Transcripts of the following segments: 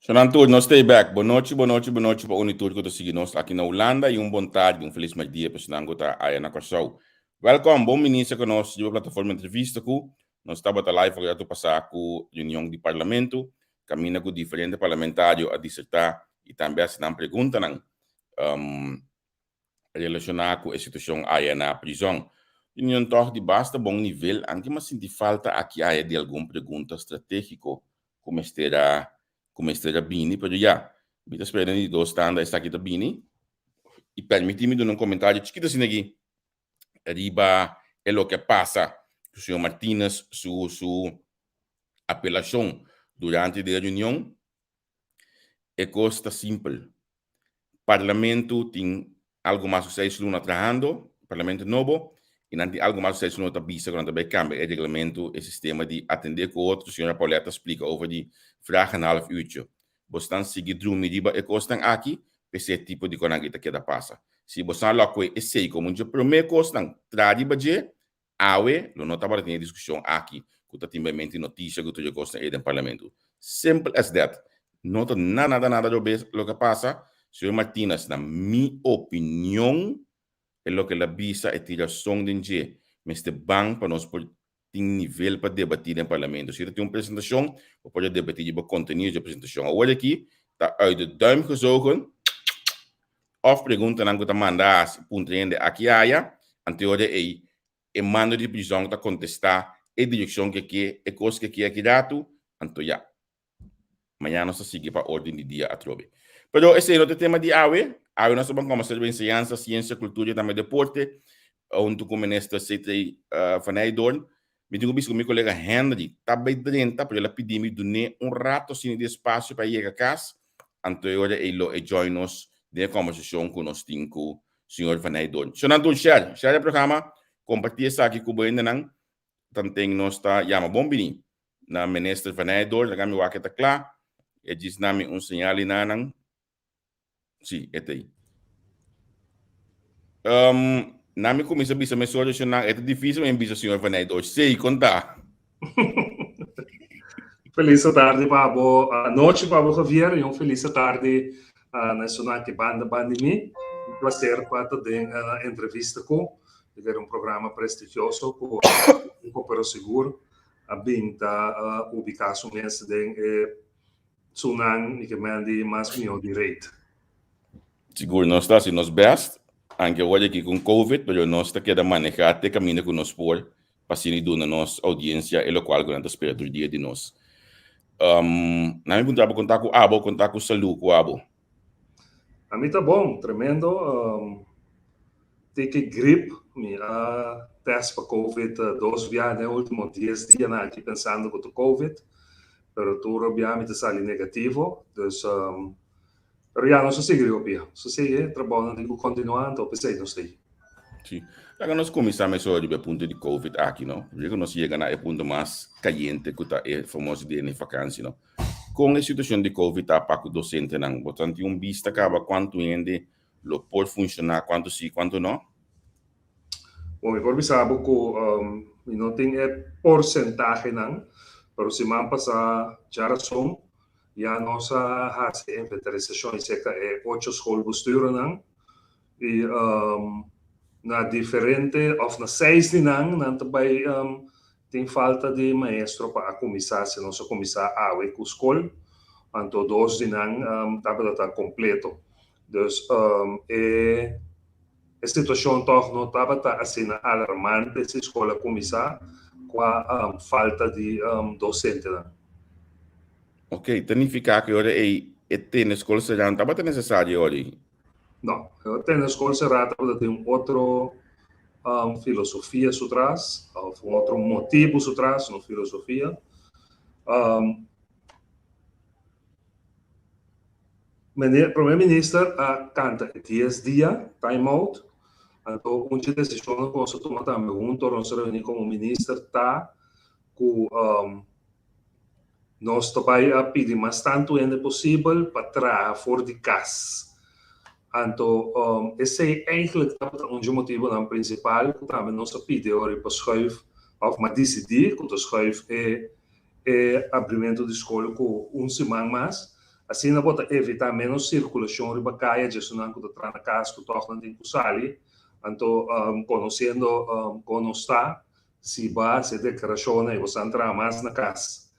Sonantur, nós stay back. Boa noite para o Unitur que está seguindo nós aqui na Holanda e bom tarde, feliz mais dia para o Senhor que está aí na Corsão. Welcome, bom ministro que nós de plataforma Entrevista com nós estamos a live para passar com a reunião de parlamento, caminha com diferentes parlamentários a dissertar e também assinar pergunta relacionada com a situação aí na prisão. União torre de basta bom nível, anche mas senti falta aqui aí de alguma pergunta estratégica como estará bem, mas já, me está esperando de dois standards está aqui também e permite-me dar um comentário chiquito assim aqui, arriba é o que passa o senhor Martínez sua apelação durante a reunião é coisa simples. Parlamento tem algo mais de 6 lunas trabalhando, parlamento novo, e não tem algo mais de 6 lunas para visa quando vai cambiar o regulamento, o sistema de atender com outro, a senhora Pauleta explica over de vraag een half uurtje. Bostan seguir drume riba e costan aqui, esse tipo de conagita que da passa. Se bostan lá com esse como um primeiro costan tradi baje, awe, lo nota para ter discussão aqui, que tá timamente notícia que tu costan aí no parlamento. Simple as that. Nota nada do lo que passa. Senhor Martínez, na minha opinião, é o que a visa é tiração de dinheiro. Mas este banco para nós tem nível para debater no parlamento. Se tem uma apresentação, ou pode debater o conteúdo da apresentação. Agora aqui, está uit de duim gezogen. Of pergunta não que mandar puntrende aqui aia, anteori e mando de prisão para contestar a direção que é coisa que aqui dado, anto já. Amanhã nós seguimos para a ordem de dia a trobe. Pero esse é o tema de AWE. AWE nós vamos começar a ensinança, ciência, cultura e também deporte. Junto com o ministro Sithree van Heydoorn. Me digo com meu colega Henry, tá bem dentro, para ele pedir me donar rato assim de espaço para ir a casa. Anterior ele join nos de conversação com nós com o senhor Van Heydoorn. So nanto share o programa, compartilha isso aqui com o ainda não. Também nós está chama bom bini na ministro Van Heydoorn, na minha waque tá claro. E diz nami sinal na nang. Sim, é aí. Nami começa a bisa me solucionar, é difícil em bisa senhor Van Heydoorn. Sei contar. Feliz tarde para a noite para o Javier e feliz tarde na Sonante Banda Bandimi. Prazer para ter entrevista com um programa prestigioso com o seguro a bem da ubicação mesmo de Sunan e que mande mais melhor direito. Seguro nós está assim nos best, anche hoje aqui com COVID, mas nós está querendo manejar até caminho com nós por para se dar na nossa audiência e o qual grande espera do dia de nós. Na minha pergunta contar com Abo, contar com saúde com Abo. A mim tá bom, tremendo. Tem que gripe, minha teste para COVID, 2 dias, né, último 10 dias, né, aqui pensando com o COVID. Pero tu obviamente sale negativo, então pero já não se gripe, se trabalhando digo continuando, pensei não sei. Sim, agora nós começamos a ver o ponto de COVID aqui, não? Porque nós chegamos a ponto mais caliente que tá é famoso de na vacância, não? Com a situação de COVID tá para o docente não, portanto vista acaba quanto ainda lo pode funcionar, quanto sim, quanto não. Bom, eu por sabe que não tem porcentagem não. Pero se man passa já razão, já nossa hace inventarização é 8 schoolbesturen não e na diferente of na 6 não também tem falta de maestro para começar se nosso começar a com escola, então 2 não tá completo. Então a situação toch não estava assim alarmante se a escola começar com a falta de docente. Ok, significa que agora é na escola será não estava necessário hoje? Não, até na escola será tem outro filosofia atrás, outro motivo atrás na filosofia. Primeiro-ministro canta 10 dias, time out. Então, uma decisão que nós tomamos também, nós reunimos com o ministro, que nós também pedimos mais tanto ainda possível para trabalhar fora de casa. Então, esse é eigenlijk um motivo principal, que também nós pedimos para schuiven, ou para decidir, que o schuiven é abrimento de escola com semana mais, Assim não pode evitar menos circulação riba caia, já não que tra na casa que toca não tem que sali, então conhecendo como está, se vai se declaração e você entrar mais na casa.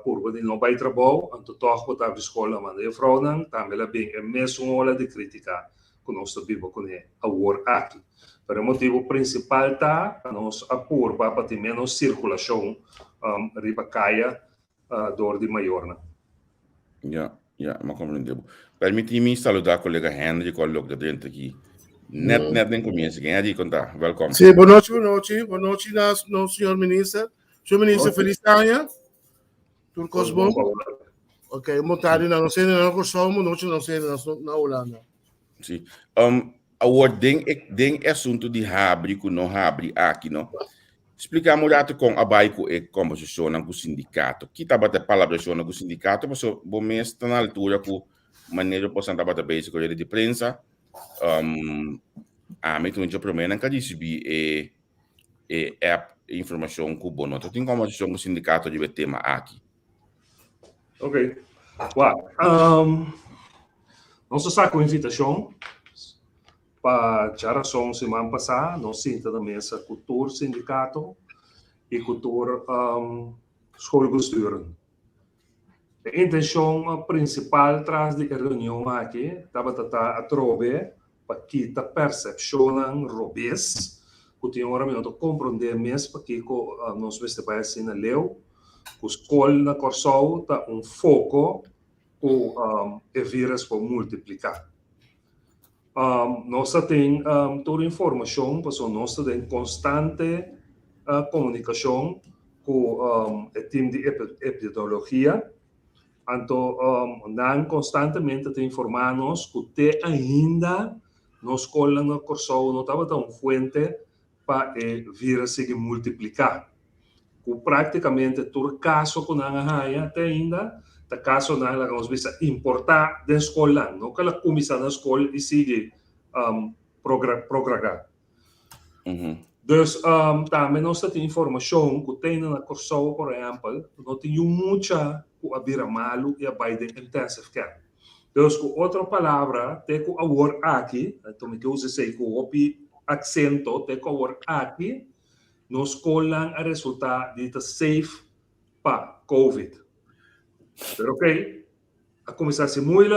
Por quando não vai trabalhar, então toca pode abrir escola, mas de fraude também é bem é mesmo hora de criticar que nós estamos com a war aqui. Pero o motivo principal tá a nós apur para ter menos circulação riba caia dor de maior, né? Ja, maar compreendeu. Permite-me saludar o colega Henry, que está dentro aqui. Net nem começo. Quem é de contar? Welcome. Sim, boa noite. Boa noite, senhor ministro. Senhor ministro, feliz dia. Turcos bom? Ok, boa tarde. Não sei na Kosovo, boa noite, não sei na Holanda. Sim. Agora, tem assunto de abre, que não abre aqui, não? Explicamos dato com a baico e composição com o sindicato. Que estava a palavra com o sindicato, mas o mês está na altura que maneira possa estar a base com ele de prensa. A mim também já promete que recebi informação com o bono. Então tem composição com o sindicato de tema aqui. Ok. Wow. Nós sacamos invitação para a razão semana passada, nós sentamos na mesa cultura sindicato e cultura escola. A intenção principal atrás da reunião aqui estava a trover para quitar a percepção robês, que tinha um compreender mesmo para que nós vamos na leu, que a escola na Corsol está foco que o vírus para multiplicar. Nós temos toda a informação, porque nós temos constante comunicação com o time de epidemiologia. Então, nós constantemente informamos que ainda na escola na Corsol não estava tão fuente para o vírus se multiplicar. Que praticamente todo caso que nós temos até ainda, o caso nós vamos importar da escola, não que ela começa na escola e sigue programar. Então, também nós temos informação que tem na Corsol, por exemplo, não tem muita que abrir malo e a de intensive care. Então, com outra palavra, tem que agora aqui, então que usa sei que o acento, tem que agora aqui, nos colam a resultado de safe para COVID. Pero ok, a começar a ser muito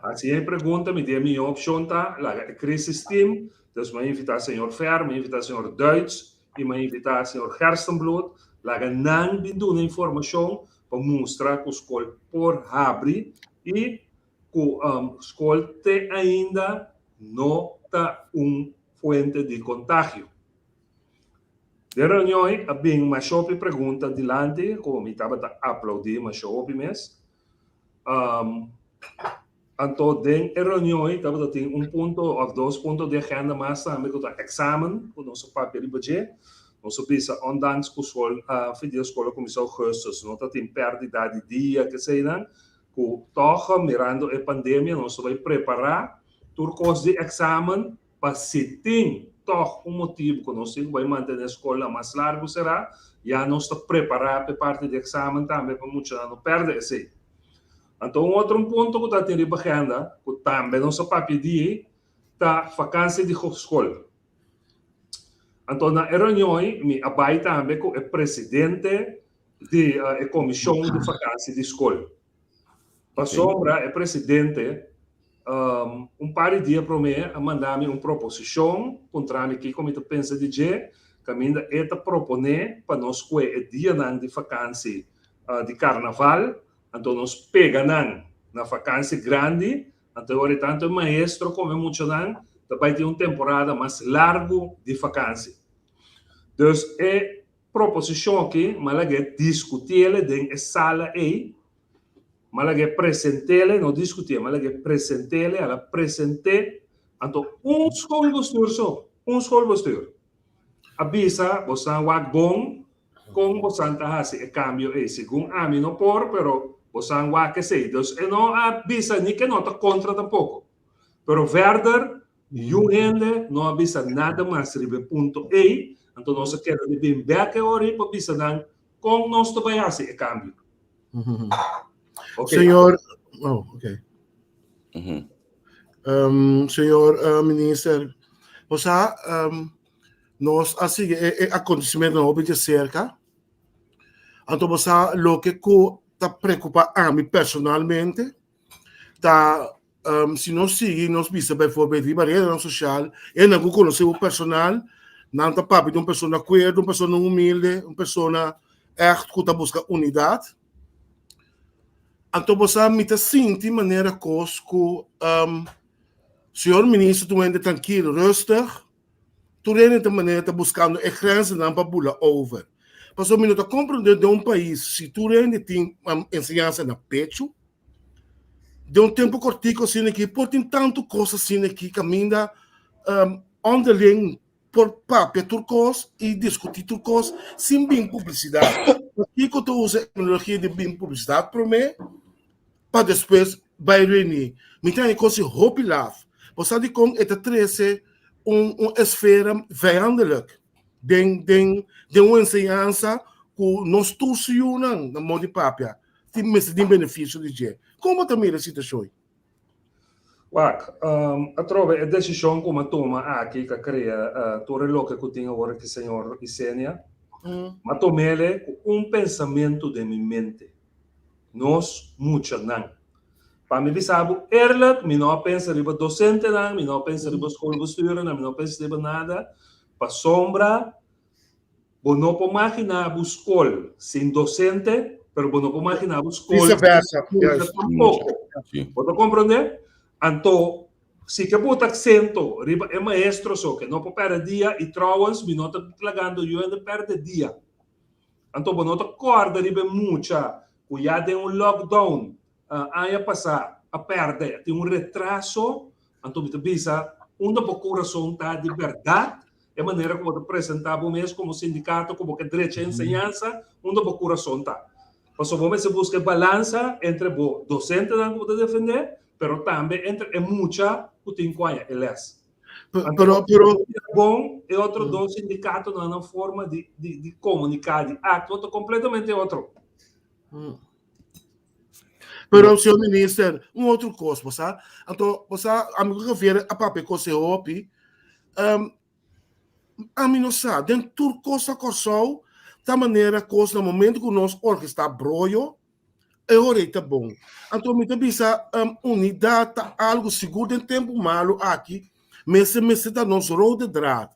assim a pergunta, me dê a minha opção, tá? A crisis team, então me invitar o senhor Fer, me invitar o senhor Duits, e me invitar o senhor Gerstenbloed, lá não me dá informação para mostrar que a escola por abrir e que a escola ainda não está fonte de contágio. De reunião, a bem uma shopping pergunta dilante, como estava a aplaudir uma shopping mês. Então, de reunião, estava tem ponto ou dois pontos de agenda mais também com o exame, com o nosso papel de budget. Nós precisa ondanks que a escola começou agosto, não tem perda de dia que seja, que toca mirando a pandemia, nós vamos preparar turcos de exame para se tem toch motivo que nós vamos manter a escola mais largo será, já nós está preparar para parte de exame também para muitos não perder esse. Então outro ponto que está tendo agenda, que também nosso papel de tá vacância de escola. Então na reunião me abai também com o presidente da comissão de vacância de escola. Para sombra o presidente par de dias para mim a mandar-me uma proposição contra mim que como eu penso de que ainda está proponer para nós que o dia de vacância de carnaval, então nós pegamos na vacância grande, então agora tanto o maestro como muitos vai ter uma temporada mais larga de vacância. Então a proposição aqui, mas é discutir dentro da sala aí. Mas é apresentar, não discutir, mas é apresentar, ela apresentei, então escola só, escola avisa, você vai bom, como você está fazendo cambio aí, segundo a mim não por, pero você vai que sei, então não avisa nem que não está contra tampouco, pero verder, gente não avisa nada mais sobre ponto aí, então nós queremos bem back agora para avisar com nós vai fazer cambio. Okay. Oh, ok. Senhor ministro, você nós assim acontecimento não obede cerca, então você lo que está preocupa a mim personalmente, tá se nós seguir nós visa por exemplo a rede social, eu não conheço o personal, não está papi de uma pessoa cuerda, uma pessoa humilde, uma pessoa echt que está busca unidade. Então você me está sentindo de maneira que senhor ministro, tu anda tranquilo, rustig. Tu de maneira está buscando a grenzen não para pular over. Mas o minuto compreender de país, se tu tem ensinança na pecho, de tempo curtico assim aqui, por tem tanto coisa assim aqui, caminha underling por papel turcos e discutir turcos sem bem publicidade. Aqui que tu usa a tecnologia de bem publicidade para mim, para depois vai reunir. Me tem coisa hope love. Você sabe como é trece uma esfera vijandelijk. De uma ensinança que nós torcionamos na mão de papia. Tem benefício de gente. Como também a situação? A trova a decisão como toma aqui que cria todo o que eu tinha agora que senhor Isenia, mas tomele pensamento de minha mente. Nós, muito não. Para mim, sabe, eerlijk, me não pensa riba docente não, me não pensa riba escola bestuur não, me não pensa riba nada. Para sombra, eu não posso imaginar a escola sem docente, mas eu não posso imaginar a escola vice-versa. Tampouco. Você compreende? Então, se que botar acento, riba é maestro só que não pode perder dia e trouwens, me não está plagando eu ainda perde dia. Então, eu não está corda riba muita, que já tem lockdown. Ano passado, a perder, tem retraso, então me bisa, onde o coração está de verdade, é a maneira como apresentava o mês como sindicato, como que direito de ensinança, onde o coração está. Mas vamos buscar balança entre o docente que pode defender, mas também entre muita que tem coisa, eles. Pero bom é outro do sindicato na forma de comunicar, de ato, completamente outro. Pero, senhor ministro, outro coisa, sabe? Então, você, amigo que vier a papel que você ouve, a mim não sabe, dentro de coisa que sou, da maneira que no momento que nós orquestra broio, é hora tá bom. Então, me pensa, unidade, algo seguro, dentro tempo malo aqui, mas se dá nosso rol de drag.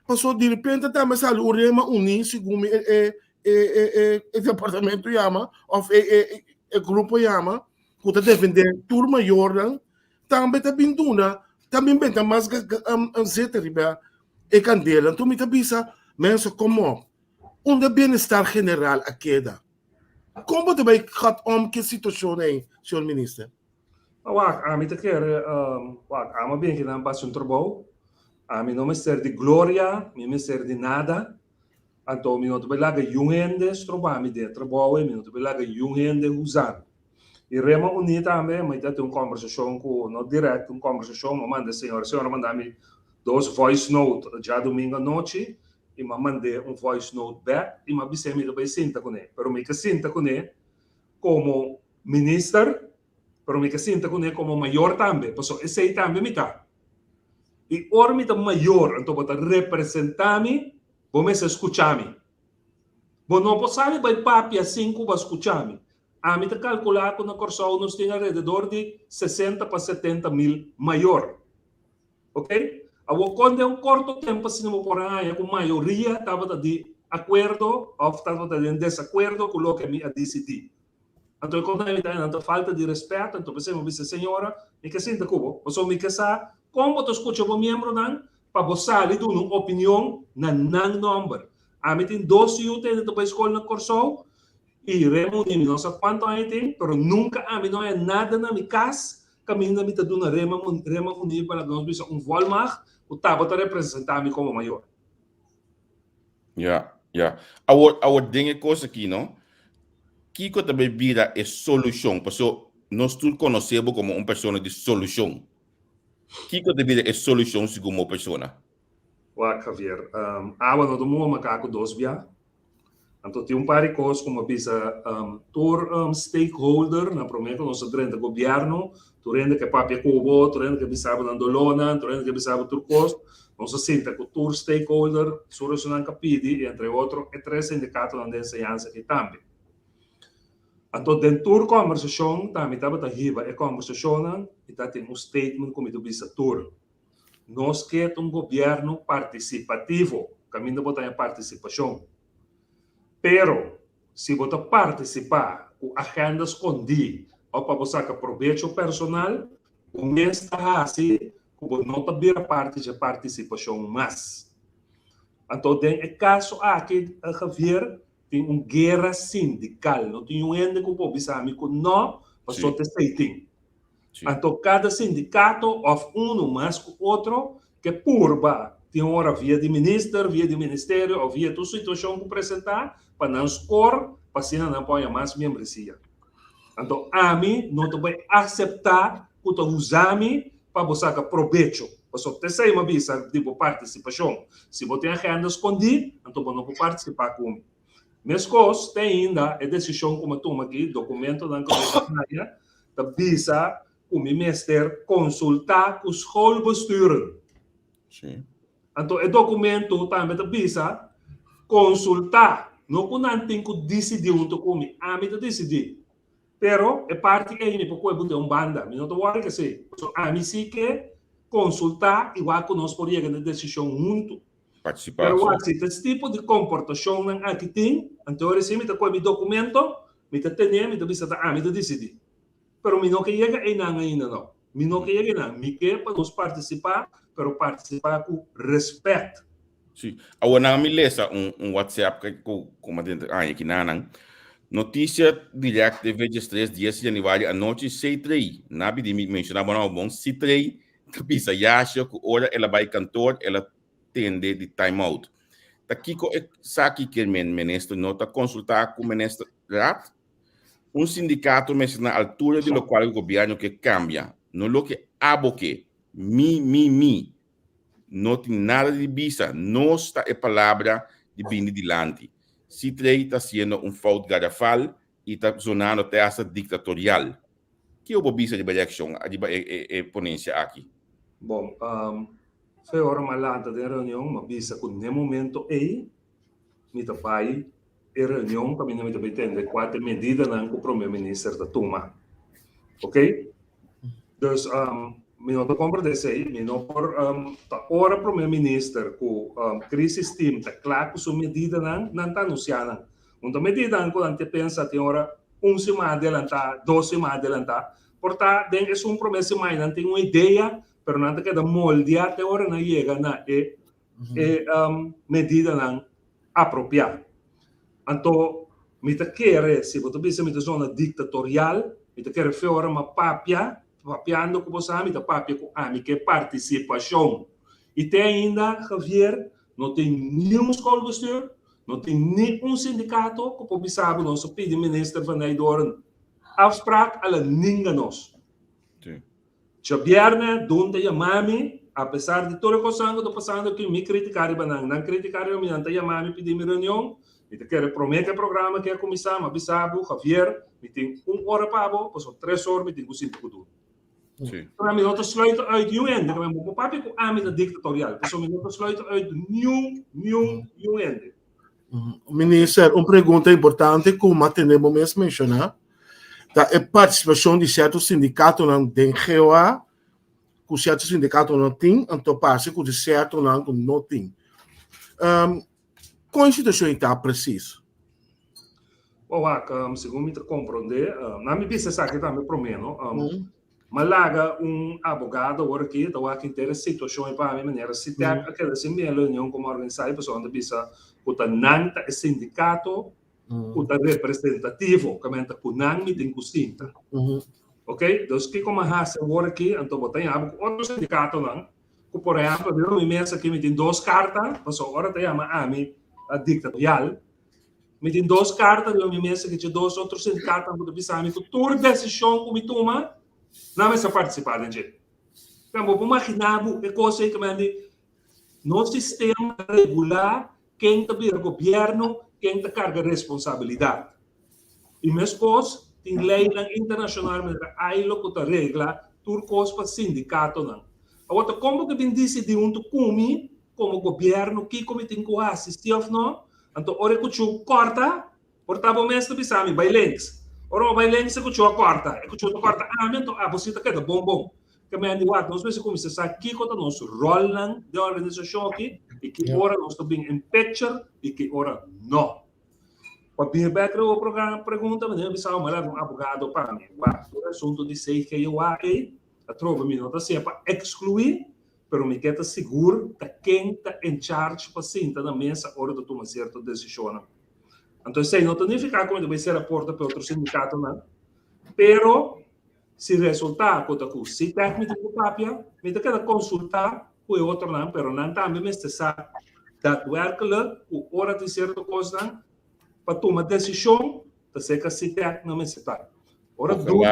Passou de repente, tá, mas o rema unir, segundo o departamento chama, ou o grupo chama, que está defendendo turma Jordan, também está binduna, também bem, mais Sithree e candela. Então, me pensa, mensa como onde bem-estar general a queda. Como também gaat que situação é, senhor ministro? A mim te quer, a mim bem que não passa trabalho, a mim não me serve de glória, me serve de nada. Então, me não te belaga jungendes trabalho de trabalho, me não te belaga jungendes usar. E rema unida também, mas tem uma conversação com, não direto, uma conversação, mas manda senhora manda-me 2 voice note já domingo à noite, e me mandei voice note back, e me disse que eu sinta com ele. Pero me que sinta com ele como ministro, pero me que sinta com ele como maior também, porque esse também me está. E ora me está maior, então para representar-me, vamos escutar-me. Bom, não posso saber vai papi assim que vai escutar-me. A mim está calcular que na Corsol nós temos alrededor de 60 para 70 mil maior. Ok? Quando é curto tempo, se não por aí, a maioria estava de acordo ou estava de desacordo com o que me decidiu. Então, quando a gente tem falta de respeito, então, você me disse, senhora, me que sinta como? Você me que sabe, como você escuta o membro, para você ali dar uma opinião na número. A mim tem 12 UTN para a escola na Corsol, e reunimos, não sei quanto a gente tem, mas nunca a mim não é nada na minha casa, caminho me está dando reunir para nós, volmar, o estava a representar-me como maior. Ja. A ding é coisa aqui, não? Kiko também vira a solução, porque nós todos conhecemos como uma pessoa de solução. Kiko também vira a solução segundo uma pessoa. Javier, agora não tomamos macaco 2 via. Então, tem par de coisas como bisa stakeholder, na promessa nosso grande governo, turende que papia cubo, turende que bisaba na dolona, turende que bisaba turcos, nosso sinta que tour stakeholder, solucionan capidi, entre outros, e 3 sindicatos na enseñanza que também. Então, dentro da conversação, também estava a riba a conversação, e tem statement como tu bisa tour. Nós queremos governo participativo, caminho botar a participação. Pero, se você participar com agenda escondida, ou para você que proveito personal, o mês está assim, como não está vira parte de participação mais. Então, tem o caso aqui, a Javier, tem uma guerra sindical, não tem ende que o bisa amigo não, mas só te sei. Então, cada sindicato ou mais que o outro, que purba, tem hora via de ministério, ou via toda situação que apresentar, para não score, para se não apoia mais membresia. Então, a mim, não te vai aceitar que tu usa-me para você que proveito. Você te sei uma visa de participação. Se você tem agenda escondida, então você não pode participar comigo. Mas coisas tem ainda a decisão como toma aqui, documento da companhia, da visa o ministério consultar com os schoolbesturen. Sim. Então, o documento também da visa consultar. Não que não tem que decidir onde comigo. A mim decidir. Pero, é parte que a gente pode ter uma banda. Não estou falando que sim. A mim sim que consultar igual que nós podíamos ter decisão junto. Participar. Pero, esse tipo de comportação não aqui tem. Então, eu sei, eu tenho documento, eu tenho, eu visa a mim decidir. Pero mi no que llega ainda não. Mi no que llega não. Mi que para nós participar, pero participar com respeito. Sim. Agora me lesa WhatsApp que como dentro aqui nanang. Notícia direta de 23 dias de janeiro à noite Sithree. Nabi de mencionava não bom Sithree. Pisa acha que hora ela vai cantor, ela tende de time out. Daqui ko saki que ministro nota consultar com o ministro Rat. Sindicato mas na altura de lo qual o governo que cambia, no lo que aboque, mi, não tem nada de visa, não está a palavra de bem dilante. Sithree está sendo faute garrafal e está sonando essa dictatorial. Que o visa de eleção, a ponência aqui? Bom, foi hora malanta de reunião, uma visa com no momento aí, me tapai a reunião que me também entende quatro medidas que o primeiro-ministro está tomando. Ok? Então, me não estou compreendendo aí, me não por hora o primeiro-ministro com crise team está claro que sua medida não está anunciando. Uma medida que a gente pensa tem hora semana adelantar, 2 semanas adelantar. Portanto, é um promessa mais, não tem uma ideia, mas não queda moldear até hora não chega na medida não apropriada. Então, me quer se você pensa me zona ditatorial, me quer fora uma papiando com você, me papia com a que participação. E tem ainda, Javier, não tem nenhum escola de bestuur, não tem nenhum sindicato que pode saber nosso pedido ministro van Heydoorn afspraak ala ninguém nós. Chabierne, donde chamami, apesar de toda coisa que estou passando aqui, me criticar não criticar eu me não chamami pedir minha reunião. Me quer prometer programa que é começar, mas bisabo, Javier, me tem 1 hora para abo, passou 3 horas, me tem 5 minutos. Para mim, não sluiten uit UND, que meu papi com a minha dictatorial, passou me não sluiten uit UND. Ministro, uma pergunta importante, como temos mesmo mencionar, da participação de certos sindicatos não tem GOA, que certos sindicatos não tem, então passa que de certo não tem. Qual a situação está precisa? Bom, segundo me compreender, na minha vista que também promeno, malaga advogado agora aqui, então aqui inteira situação para a minha maneira, se tem aquela minha reunião como organizada, pessoal da vista, o tananta é sindicato, o representativo, que menta com não me tem custinta, ok? Então que como a agora aqui, então botem outro sindicato não, que por exemplo, eu me pensa que me tem 2 cartas, pessoal agora tem a mim a dictatorial, me tem 2 cartas, eu me pensa que tinha 2 outros sindicatos que pensar que toda decisão que me toma não é só participar, gente. Então, vou imaginar que coisa que me no sistema regular quem está vira governo quem te carga responsabilidade. E mesmo coisas, tem lei internacional, mas aí lo que regla, turcos para sindicato não. Agora, como que bem disse de comi, como governo, que como tem que assistir ou não, então, ora que eu corta, portava o mestre bisami, vai links. Ora, vai links, que eu corta, então, você está querendo bom. Que me andi nós vemos como se sabe que quando nós rolam de organização aqui, e que ora nós estamos em picture, e que ora não. Para vir back o programa pergunta, mas eu precisava mandar um advogado para mim. O assunto de sei que eu aí, a trova me não está para excluir, mas me quer seguro que quem está em charge para sentar na mesa hora de tomar certa decisão. Então, sei não significa como vai ser a porta para outro sindicato, não. Pero se resultar quando se técnico de papia, me quer consultar com o outro não, pero não também me está daadwerkelijk o hora de certa coisa para tomar decisão, para ser que se técnico não me está. Ora do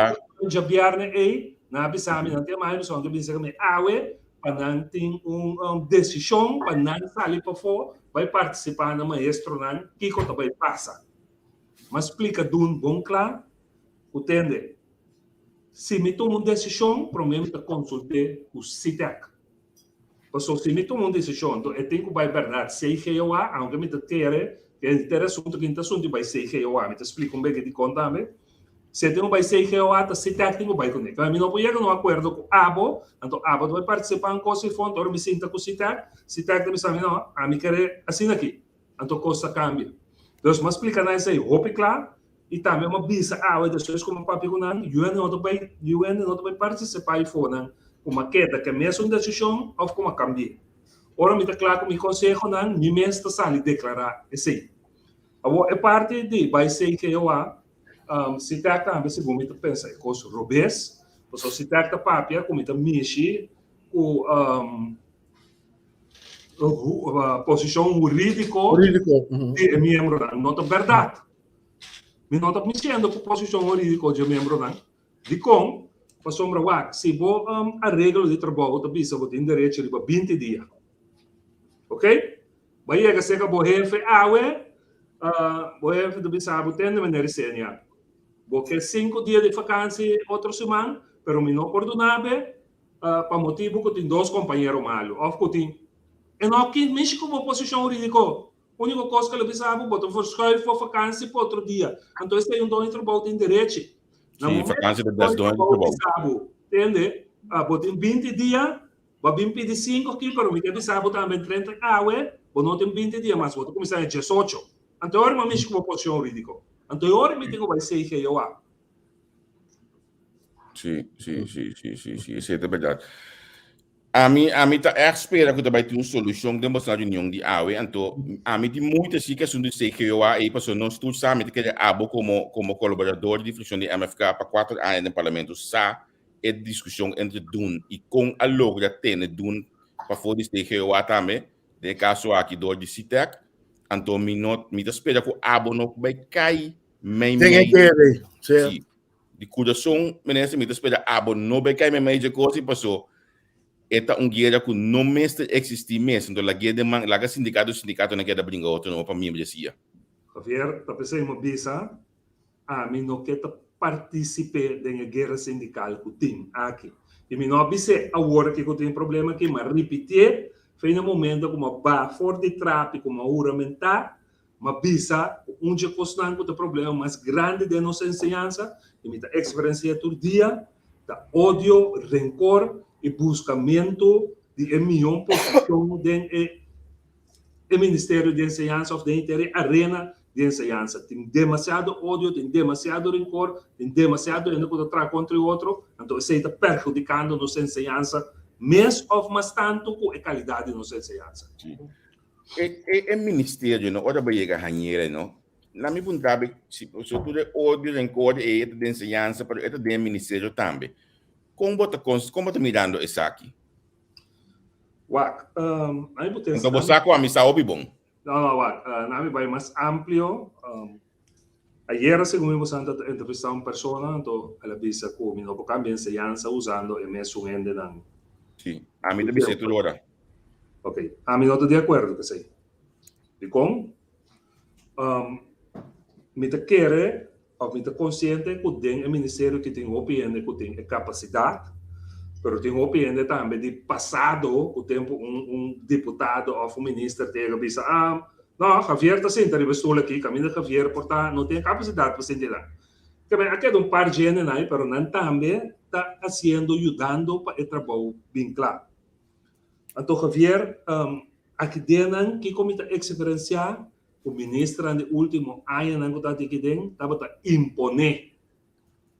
já viarne aí, na bisami não tem mais, só que bisa que para não ter decisão, para não sair para fora, vai participar no maestro não, que quando vai passar. Mas explica de bom claro, entende? Se me tomo uma decisão, provavelmente consultei o CITEC. Porque se me tomo uma decisão, então eu tenho que vai verdade, sei que eu há, aunque me queira, que é interessante que assunto vai ser que eu há, me explico bem que de conta, se eu tenho vai ser que eu há, tá CITEC tenho vai conectar. Mas não podia não acordo com abo, então abo vai participar em coisa e fonte, agora me sinta com CITEC me sabe não, a mim querer assim aqui, então coisa cambia. Então, mas explica nisso aí, roupa claro. E também uma bisa, das como o papi kunan, UN não vai participar e for, uma queda que é mesmo uma decisão ou como cambia. Ora, me está claro que o meu conselho não, me mesmo está ali declarar assim. Agora, é parte de, vai ser que eu se está também, segundo me pensa, é coisa robês, porque se está papi, como está mexer, a posição jurídica de membro, não é verdade. Me não está mexendo com a posição jurídica de membro, não. De como, para sombra, se vou arreglo de trabalho, você tem direito de 20 dias. Ok? Vai chegar se que o jefe, o jefe do bisabo tem de maneira séria. Porque 5 dias de vacância, outra semana, mas me não ordenava, para motivo que tem 2 companheiros malos. Ou que tem. E não que mexe com a posição jurídica. A única coisa que ele precisava, botar for vacância para outro dia. Então, esse é dono de trabalho tem direito. Sim, vacância de 10 donos de trabalho. Entende? Botem 20 dias, vai 25 aqui, para mim, que precisava também 30 horas, não tem 20 dias, mas vou começar a 18. Então, agora, eu mexo com a posição jurídica. Então, agora, eu tenho que ser que eu há. Sim, isso é verdade. A mim tá espera que vai ter uma solução de uma reunião de AUE, então a mim tem muitas questões de sei que eu aí passou nós todos sabemos que é abo como colaborador de função de MFK para 4 anos no parlamento sa é discussão entre Dun e com a logra tem Dun para fora de sei que eu também de caso aqui do de CITEC, então me espera que abo não vai cair meio de coração me espera abo não vai cair meio de coisa e passou esta guerra que não mestre existir mesmo, então a guerra de lá sindicato não quer brincar outro não para mim merecia. Javier, tá pensando uma bisa, a mim não quer participar da guerra sindical que tem aqui. E mim não bisa agora que eu tenho problema aqui, mas repetir, foi no momento como ba for de trape como uramentar, mas bisa onde constante o problema mais grande de nossa ensinança, e minha experiência todo dia, da ódio, rancor e buscamento de minha posição do Ministério de Ensinança ou dentro da arena de ensinança. Tem demasiado ódio, tem demasiado rancor, tem demasiado contra contra o outro, então isso está prejudicando nossa ensinança, mesmo ou mais tanto com a qualidade de nossa ensinança. O Ministério, não, ora vai chegar a ranheira, não? Na minha vontade, se tudo é ódio, rancor e de ensinança, para o Ministério também. Como você mirando isso aqui? Então você com a missão é bom. Não, nami vai mais amplo. Ayer, segundo você entrevistar uma pessoa, então ela disse que o não pode ensinança usando o mesmo ende não. Sim, a mim também sei tudo agora. Ok, a mim não estou de acordo com isso. E como? me te querer of me te consciente que tem o ministério que tem opinião que tem capacidade, pero tem opinião também de passado o tempo deputado ou ministro teve bisa não, Javier está sentado estou aqui, caminho Javier portanto não tem capacidade para sentir lá. Também aqui é par de gente aí, pero não também está fazendo ajudando para o trabalho bem claro. Então Javier aqui dentro que como está experienciar o ministro no último ano não está aqui dentro estava imponer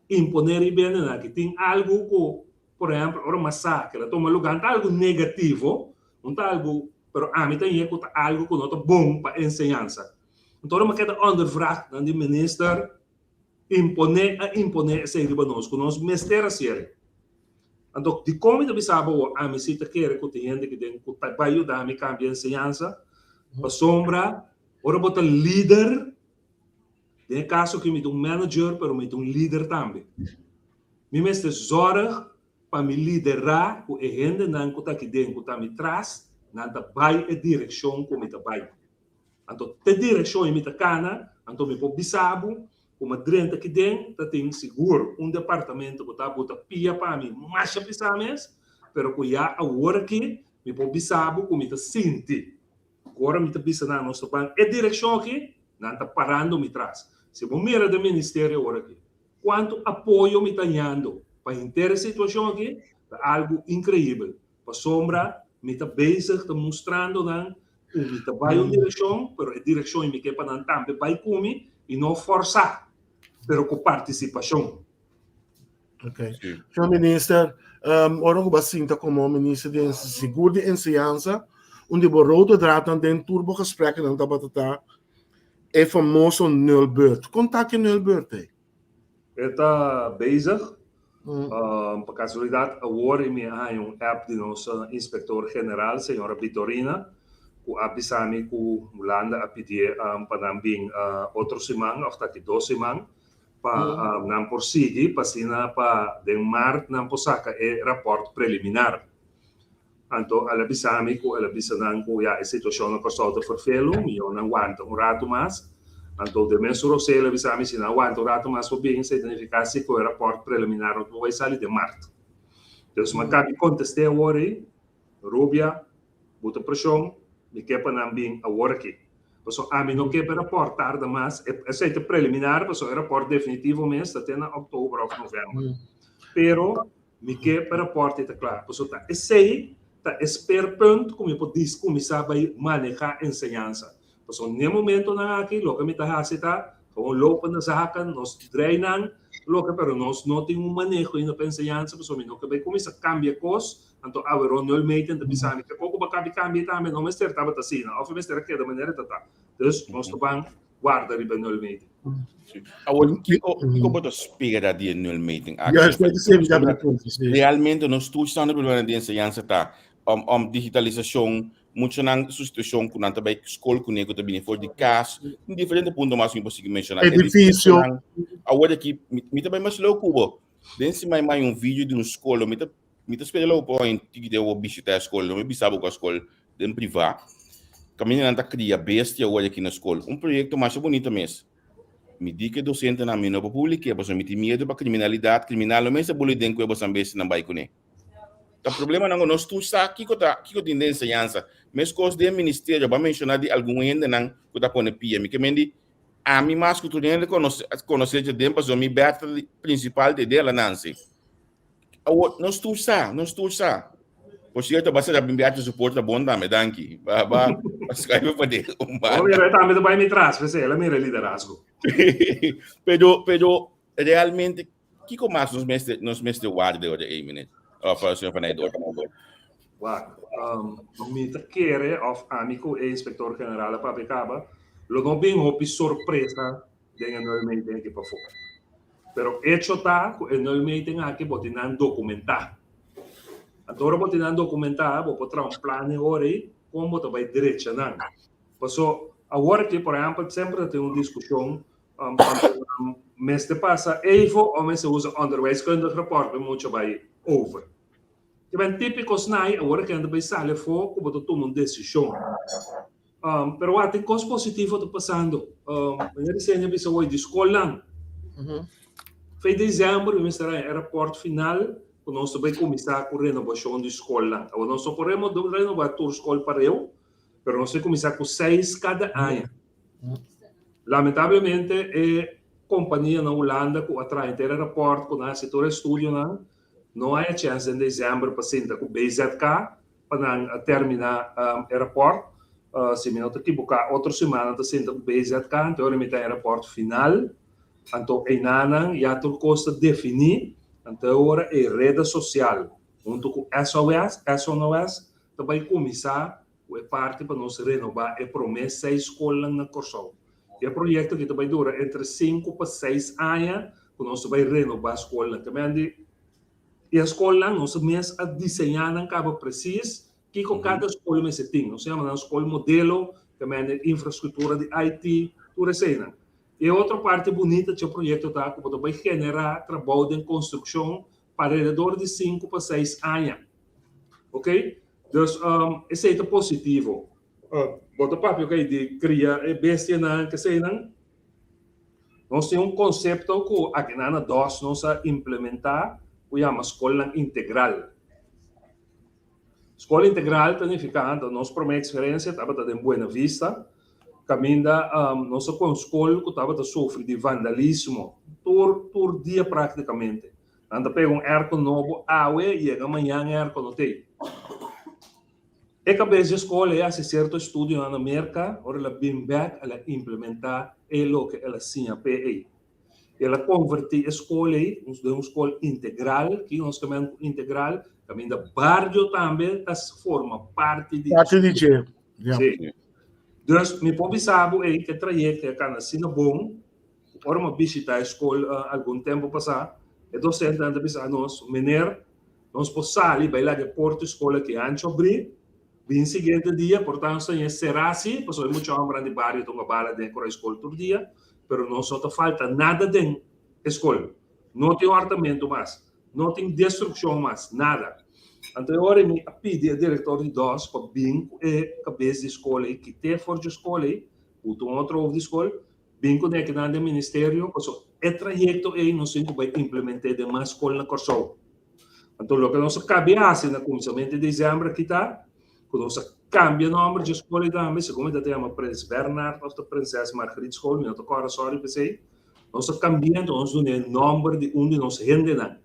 e bem que tem algo que por exemplo uma massacre ela toma lugar tá algo negativo não tá algo pero a mim tem algo que não tá bom para ensinança então uma queda ondervraag dan die minister imponer esse ribanos que nós mestre sério então de como de bisabo a mim se te quer que tem gente que tem que vai ajudar a me cambiar ensinança para sombra ora bota líder tem caso que me dá manager pero me dá líder também me mestre zorg para me liderar o gente não que está aqui dentro que está me traz não está vai a direção como está vai então a direção me está cana então me pode bisabo como dentro aqui dentro tem seguro departamento que está bota pia para mim mais pisames pero que já agora aqui me pode bisabo como está sente agora me está bisa na nosso banco a direção aqui não está parando me traz se você mira do ministério agora aqui quanto apoio me está dando para inteira situação aqui é algo incrível para sombra me está bezig está mostrando não me está vai em direção pero a direção me quer para não também vai comigo e não forçar pero com participação. Ok. Senhor ministro, ora que você como ministro de seguro de ensinança, onde o rode draad den turbo gesprekken dan dat é famoso nulbeurt. Contact je nulbeurt aí? Está bezig. Por casualidade, agora me há app de nosso inspetor-geral, senhora Vitorina, que avisame que o Holanda a pedir para também outra semana, ou daqui 2 semanas, para não prosseguir, para de março, não possaka é rapport preliminar. Então, ela avisame que ela avisame que a situação não está vervelhando, e eu não aguento rato mais. Então, de mensura se ela avisame se não aguento rato mais, o bem significa que o rapport preliminar não vai sair de março. Então, se cabe contestar agora, Rubia, bota pressão, me quer para também agora aqui. Então, a mim não quer para rapport tarde mais, é preliminar, mas o rapport definitivo mesmo até em outubro ou novembro. Pero, me quer para rapport está claro. Então, esse é esperpunto como eu posso começar a manejar a ensinança. Então, no momento na aqui, logo me está está, com logo na saca, nós treinam, logo pero nós não temos manejo ainda para ensinança, então me não que vai começar a cambiar coisas, então agora não meio tenta pensar que pouco vai cambiar também, não mestre estava assim, ou foi mestre aqui da maneira tá. Então, nós vamos guardar riba no meio. Agora, como tu espera de no meeting? Realmente nós estamos usando para a ensinança tá digitalização muito na substituição com nada bem escola com nego também for de casa em diferentes pontos mais que possível mencionar edifício agora aqui me também mais louco dentro mais vídeo de uma escola me espera lá o point que deu visitar a escola não me bisava com a escola dentro privado caminhando a criar bestia agora aqui na escola projeto mais bonito mesmo me diga que docente na minha pública é você me tem medo para criminalidade criminal mas é bolo dentro que você ambesse na bairro né o problema não nós tu está aqui que tem ensinança mas coisas do ministério para mencionar de algum ainda não que tá pondo pia me que mendi a mim mais que tu nem conhecer de tempo so me beta principal de dela Nancy nós tu está por certo basta bem beta suporta bom da me danke ba escreve para de Olha, também vai me traz, você ela mira liderazgo. pero realmente que como nos mestre guarda de aí menino Sithree van Heydoorn. Me quer of amigo e inspetor-general para Becaba, lo não bem houve surpresa de anualmente aqui para fora. Pero hecho tá, anualmente aqui botinando documentar. Agora botinando documentar, vou botar plano agora aí, como tu vai direcionar. Passou agora que por exemplo sempre tem uma discussão mês de passa, ou mês usa onderwijskundig rapport, muito vai over. Que bem típico snai agora que anda bem sale for como tu toma uma decisão. Pero tem coisas positivas do passando. Maneira de bisa hoje de escola. Foi dezembro, nós será aeroporto final, nós também começar com renovação de escola. Nós só podemos renovar toda a escola para eu, mas nós vamos começar com 6 cada ano. Lamentavelmente, a companhia na Holanda, que atrai o aeroporto, com a setor estúdio, não há chance em dezembro para sentar com o BZK, para terminar o aeroporto. Se me não equivocar, outra semana está sendo com o BZK, então eu meter aeroporto final. Então, em Nana, já tudo custa definir, então agora é rede social, junto com SOS, também começar a parte para nós renovar a promessa da escola na Corsol. É um projeto que também dura entre 5 para 6 anos, para nós também renovar a escola. Também a escola, nós mesmos a desenhar, não cabe preciso, que com cada escola me se tem. Nós chamamos de escola modelo, também de infraestrutura de IT, tudo isso aí. E outra parte bonita do projeto está que vai generar trabalho de construção para redor de 5 para 6 anos. Ok? Então, esse é positivo. Bota papo de criar bestia que sei não. Nós temos conceito que aqui na nós implementar, que chama escola integral. Escola integral significa, nós por minha experiência, estava em Buena Vista, caminda nossa escola que estava sofrendo de vandalismo todo dia praticamente. Anda pega arco novo, e chega amanhã arco não tem. E cabeça de escola é certo estudo na América, ora ela vem back, ela implementar o que ela tinha PE. Ela convertiu a escola aí, nós demos uma escola integral, que nós chamamos integral, caminda barrio também, forma parte de Sim. Então, me pode saber que trajeto é cana sina bom, ora uma visitar a escola algum tempo passado, e docente anda bisa nós, menino, nós podemos sair, vai lá de porta escola que antes abrir, bem seguinte dia, portanto, será assim, porque é muito homem de barrio, então a bala dentro da escola todo dia, mas não só falta nada dentro da escola, não tem orçamento mais, não tem destruição mais, nada. Então, agora eu pedi ao diretor de DOS para vir a cabeça de escola, que tem fora de escola, o outro ovo de escola, vir com o ministério, porque o trajeto aí não sei como vai implementar de mais escola na Corsol. Então, o que nós cabeça na começamento de dezembro aqui está, quando nós cambia o nome de escola também, segundo ainda tem uma Prince Bernard, ou a Princesa Margarita School, não estou sorry para você, nós cambiando, nós damos o nome de onde nós rendemos.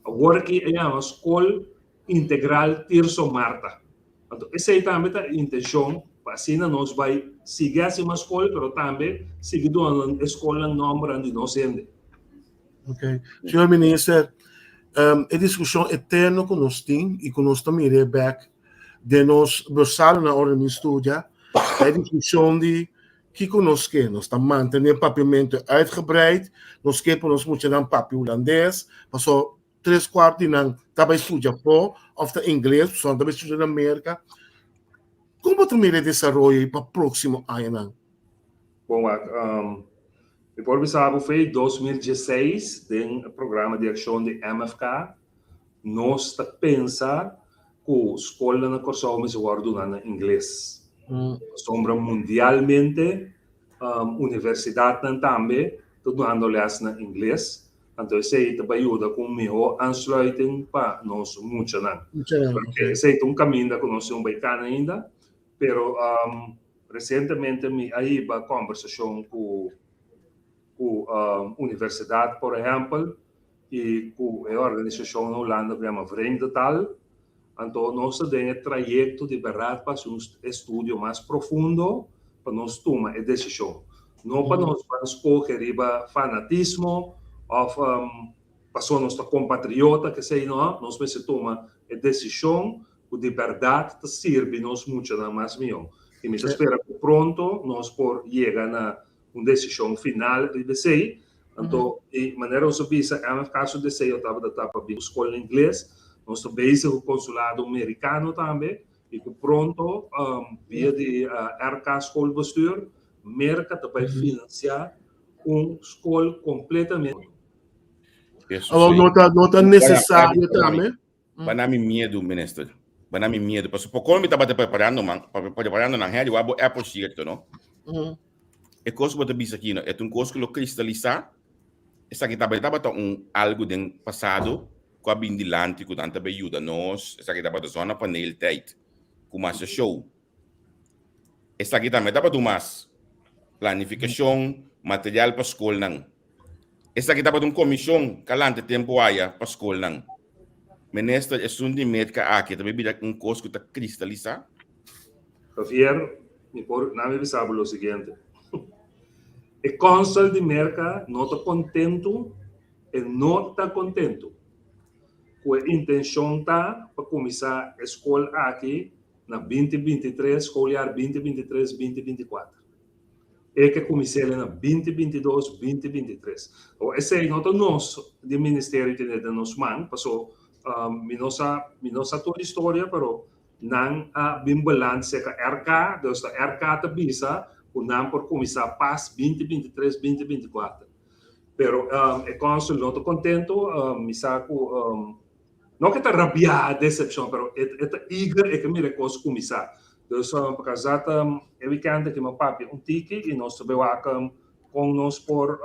Agora aqui é uma escola integral Tirso Marta. Então, essa é também a intenção, assim nós vai seguir essa escola, mas também seguir a escola no nome onde nós rendemos. Ok. Senhor Ministro, a discussão eterna que nós temos e que nós também back de nós versar na hora de estudar, a discussão de que nós queremos, nós estamos mantendo o papiamento uitgebreid, nós queremos mudar um papel holandês, passou 3/4 não estava estudando por ou inglês, só estava estudando na América. Como tu mira desenvolver para o próximo ano? Bom, depois sabe foi 2016, tem o programa de ação de MFK, nós está pensando que a escola na Corsol se guarda em inglês. Sombra mundialmente, universidade também, tudo andando em inglês. Então, isso aí também ajuda com o melhor ansluiting para nós muito, não. Porque esse é um caminho que nós somos bacana ainda, mas recentemente aí a conversação com a universidade, por exemplo, e com a organização na Holanda que chama Verenigde Tal. Então, nós temos um trajeto de verdade para um estudo mais profundo para nós tomar a decisão. Não para nós escolher fanatismo, ou passou nossa compatriota, que sei não, nós precisamos tomar a decisão que de verdade serve nos muito mais melhor. E me espera que pronto nós por chegar na uma decisão final de desejo. Então, de maneira que eu visa, no caso de desejo, eu estava da etapa de escola em inglês, nós estamos com o consulado americano também, e que pronto, via de RK School Bestuur, merca também financiar uma escola completamente. Não está necessário também. Para mim, medo, ministro. Bana mi medo, porque por como me estava preparando, não é? Eu abo é por certo, não? É coisa que eu te aqui, não? É coisa que eu cristalizar. Essa aqui estava algo do passado, que a bindilante, que tanto ajuda nós. Essa aqui estava da zona panel tight, como essa show. Essa aqui também estava mais planificação, material para a escola, não. Essa aqui estava comissão, calante tempo aí para a escola, não. Minister, é um de médica aqui, também vira coisa que está cristalizar. Javier, não me sabe o seguinte. O consul de merca não está contento e não está contento com a intenção está para começar a escola aqui na 2023, escolar 2023-2024. É que comecei na 2022-2023. Esse é o nosso do Ministério de nos mãos, passou nossa toda a história, pero não há bem balance com a RK, então a RK te visa o não por começar paz 2023-2024. Pero o consul não está contente, me saco não que está rabiado, decepção, pero está eager que me coisa começar. Então, por causa é weekend que meu papi tiki e nós trabalhamos com nós por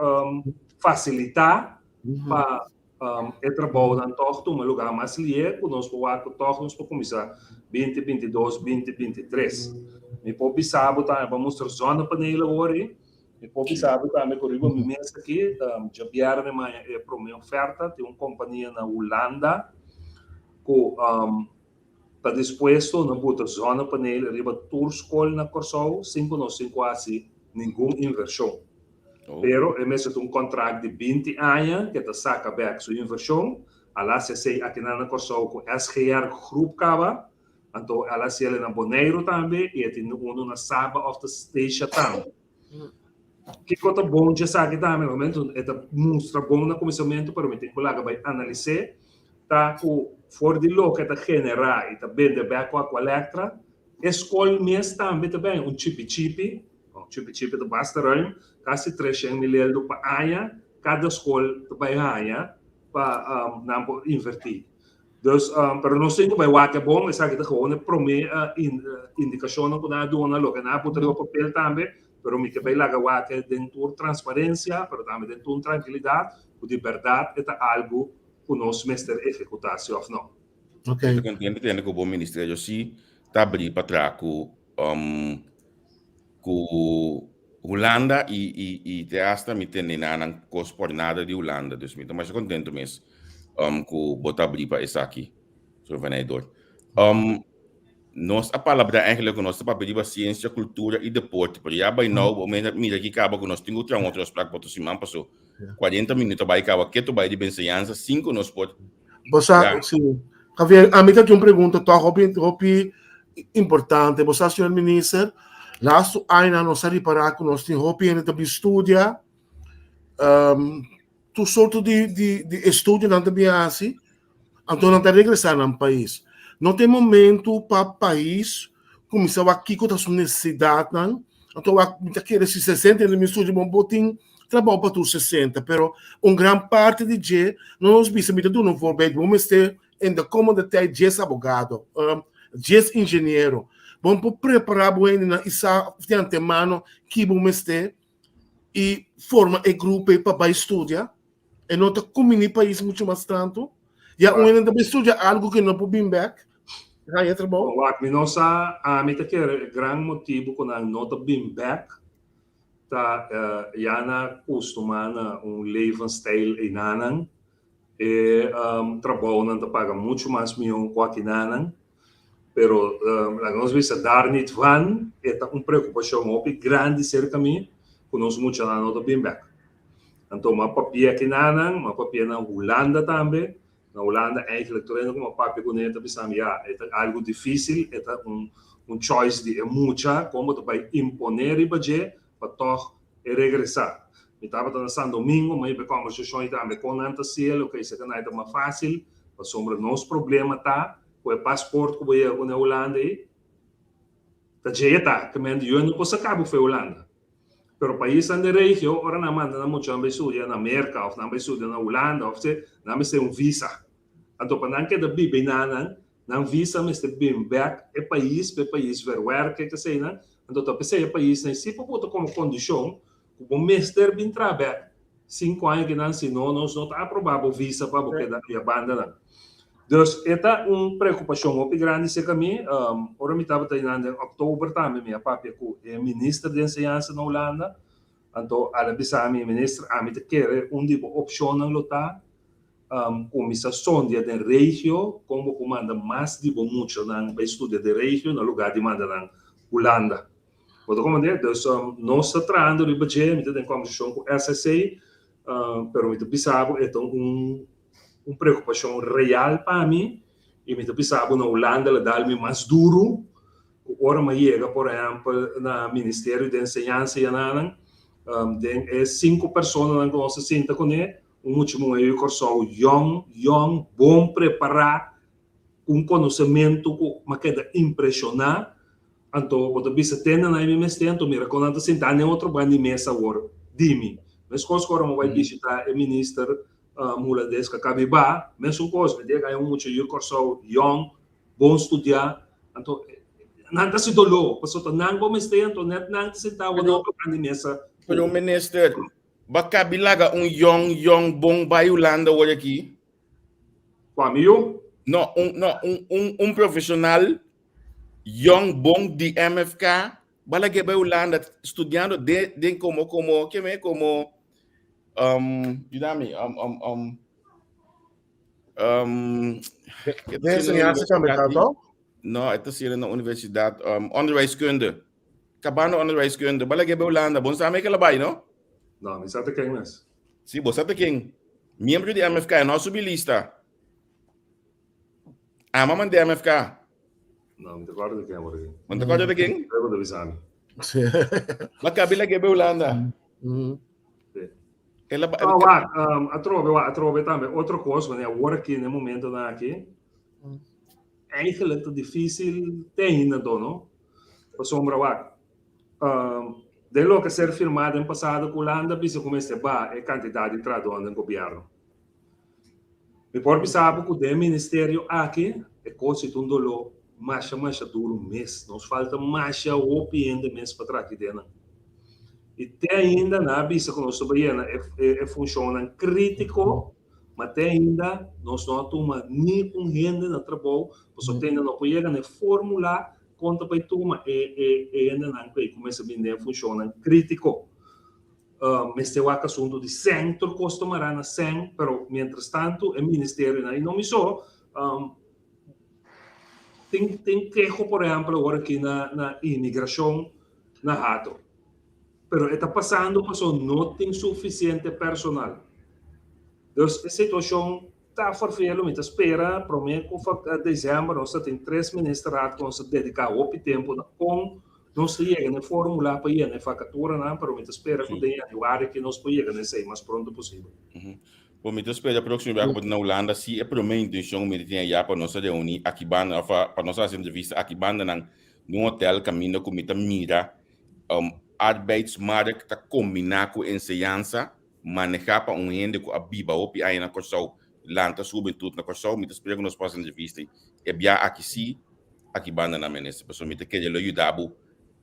facilitar para o trabalho na torto um lugar mais livre, que nós podemos começar 2022-2023. Me pode saber também vamos mostrar zona panela agora. Me pode saber também que eu me mês aqui, já vieram manhã é para minha oferta, tem uma companhia na Holanda que está disposto na puta zona panela riba tour school na Corsol, sem quase nenhuma inversão. Pero é mesmo contrato de 20 anos que está saca back sua inversão, ela se sei aqui na Corsol com SGR Group Cava, então ela se na Boneiro também e tem na Saba of the Station também. Que coisa bom já sabe também, momento é mostra bom no começamento para mim, colega vai analisar, tá o for de lo que está generar e está vende back com a colectra, escolhe mesmo também chipi de basta quase 300 mil para aia, cada escola vai aia para não invertir. Então, para nós tem que vai que bom, essa que gewoon prome indicação que na dona lo que na puta o papel também, pero me que vai lá que dentro transparência, pero também dentro tranquilidade, o de verdade é algo que nós mestre executasse ou não. Okay. Eu entendo que o bom ministério sim está abrindo para trás com Holanda e te hasta me tem na coisa por nada de Holanda, então me estou mais contente mesmo com botar abrir para esse aqui, Sithree van Heydoorn. Nós a palavra eigenlijk que nós para pedir ciência, cultura e deporte, porque já vai não, o menos mira que acaba que nós temos outro aspecto para tu passou 40 minutos vai acabar que tu vai de ensinança 5 nós pode. Você sim. Javier, a mim tem uma pergunta, roupa importante. Você, senhor ministro, lá ainda não sabe parar que nós temos roupa ainda também estudia, tu sorte de estudo não também assim, então não está regressando ao país. Não tem momento para o país começar aqui com a sua necessidade, não? Então, a querer se 60 no estudo, bom botim trabalho para tu 60, pero grande parte de dia não nos bisa muito não for bem, vamos ter ainda como de ter 10 advogado, 10 engenheiro, vamos preparar bem na isa de antemano que vamos ter e forma e grupo para estudar e não tá comunicar país muito mais tanto. E ainda para estudar algo que não pode vir back. Aí é trabalho. Nossa, a mim que é grande motivo quando não tá vir back. Tá Jana costumana levensstijl in Nanang e trabalho não te paga muito mais milhão com aqui Nanang, pero nós vemos dar niet van é preocupação muito grande cerca mim que nós muito lá não bem back. Então uma papia aqui Nanang, uma papia na Holanda também, na Holanda eigenlijk treino com uma papia com neta pensando é algo difícil, é choice de muita como tu vai imponer e budget para toch regressar. Eu estava na São Domingo, mas eu conversei também com a Cielo, que isso não é tão fácil, mas sobre o nosso problema tá, com o passaporte que eu na Holanda aí, tá já tá, que me eu não posso acabar foi Holanda. Pero o país da região, ora na manda na muito ambissuda na América, ou na ambissuda na Holanda, ou se na me se visa. Então para não que da bibe nanan, Não visa, mas te bem back é país verwerk que sei, né? Então, tá pensei é país, né? Se botar como condição, o mestre bem trabalhar 5 anos que não se não está aprovado visa para porque da banda não. Então, esta é uma preocupação muito grande se mim. Ora me estava treinando em outubro também, minha papi é ministra de ensinança na Holanda. Então, a bisa mi ministra a mim te quer tipo opção não lutar. Comissão de regio, como comanda mais de muito na estudo de regio no lugar de manda na Holanda. Então, como é, então nós estamos tratando de budget, me tem comissão com SSA, pero me pensava é uma preocupação real para mim e me pensava na Holanda ela dá-me mais duro. Ora me chega, por exemplo, na Ministério de Ensinança e na tem 5 pessoas que nós se senta com ele. Último é o curso young, bom preparar, conhecimento que queda impressionar. Então, quando você tem na minha mesa, então, mira, quando você sentar em outro banho de mesa agora, dime. Mas quando você vai visitar o ministro Muladez, que cabe ba, mas uma coisa, me diga, é muito curso young, bom estudar. Então, nada se dolou, porque não vou me estar, então, não sentar em outro banho de mesa. Pero o ministro, baka bilaga young bom by Holanda hoje aqui? Qual Não, um profissional young bom de MFK, balague by Holanda estudando de como dinami De ensinança também, tá bom? Não, esta é na universidade onderwijskunde. Cabano onderwijskunde, balague by Holanda, bom sabe que ela vai, não? Não, mas até quem mais? Sim, você sabe quem? Membro de MFK, é nosso lista. Ah, mamãe de MFK. Não, me recordo de quem agora. Não te acorda de quem? Eu vou avisar. Mas cabila que é Holanda. Ela atrove também. Outra coisa, né? Agora aqui, no momento aqui, eigenlijk difícil tem ainda, não? Para sombra, de lo que ser firmado em passado com a Holanda, bisa começa a quantidade de tradução no governo. E por pensar que o ministério aqui é constituindo mais duro mês. Nos falta mais opinião de mês para trás aqui dentro. E tem ainda na bisa que nós trabalhamos funciona crítico, mas tem ainda nós não toma nem com renda no trabalho, porque tem não pode chegar na fórmula conta para toma ainda não começa a vender funciona crítico. Mas tem o assunto de centro costumará na 100, pero mientras tanto o ministério aí não me só tem quejo, por exemplo, agora aqui na imigração na Hato. Pero está passando, não tem suficiente personal. Então, a situação está forfeiro, me espera, prometo que dezembro nós temos 3 ministrados que vão dedicar o tempo com nós chega na fórmula para ir na facatura, não, pero me espera que tenha lugar que nós podemos chegar mais pronto possível. Bom, me espera próximo vez na Holanda, se é para mim intenção me tem já para nós reunir aqui banda, para nós fazer entrevista aqui banda num hotel caminho com mita mira arbeidsmarkt está combinar com ensinança, manejar para gente com a biba opi aí na corção, lanta subir tudo na corção, me espera que nós fazer entrevista é bem aqui sim, aqui banda na menessa, pessoal me tem que ele ajudar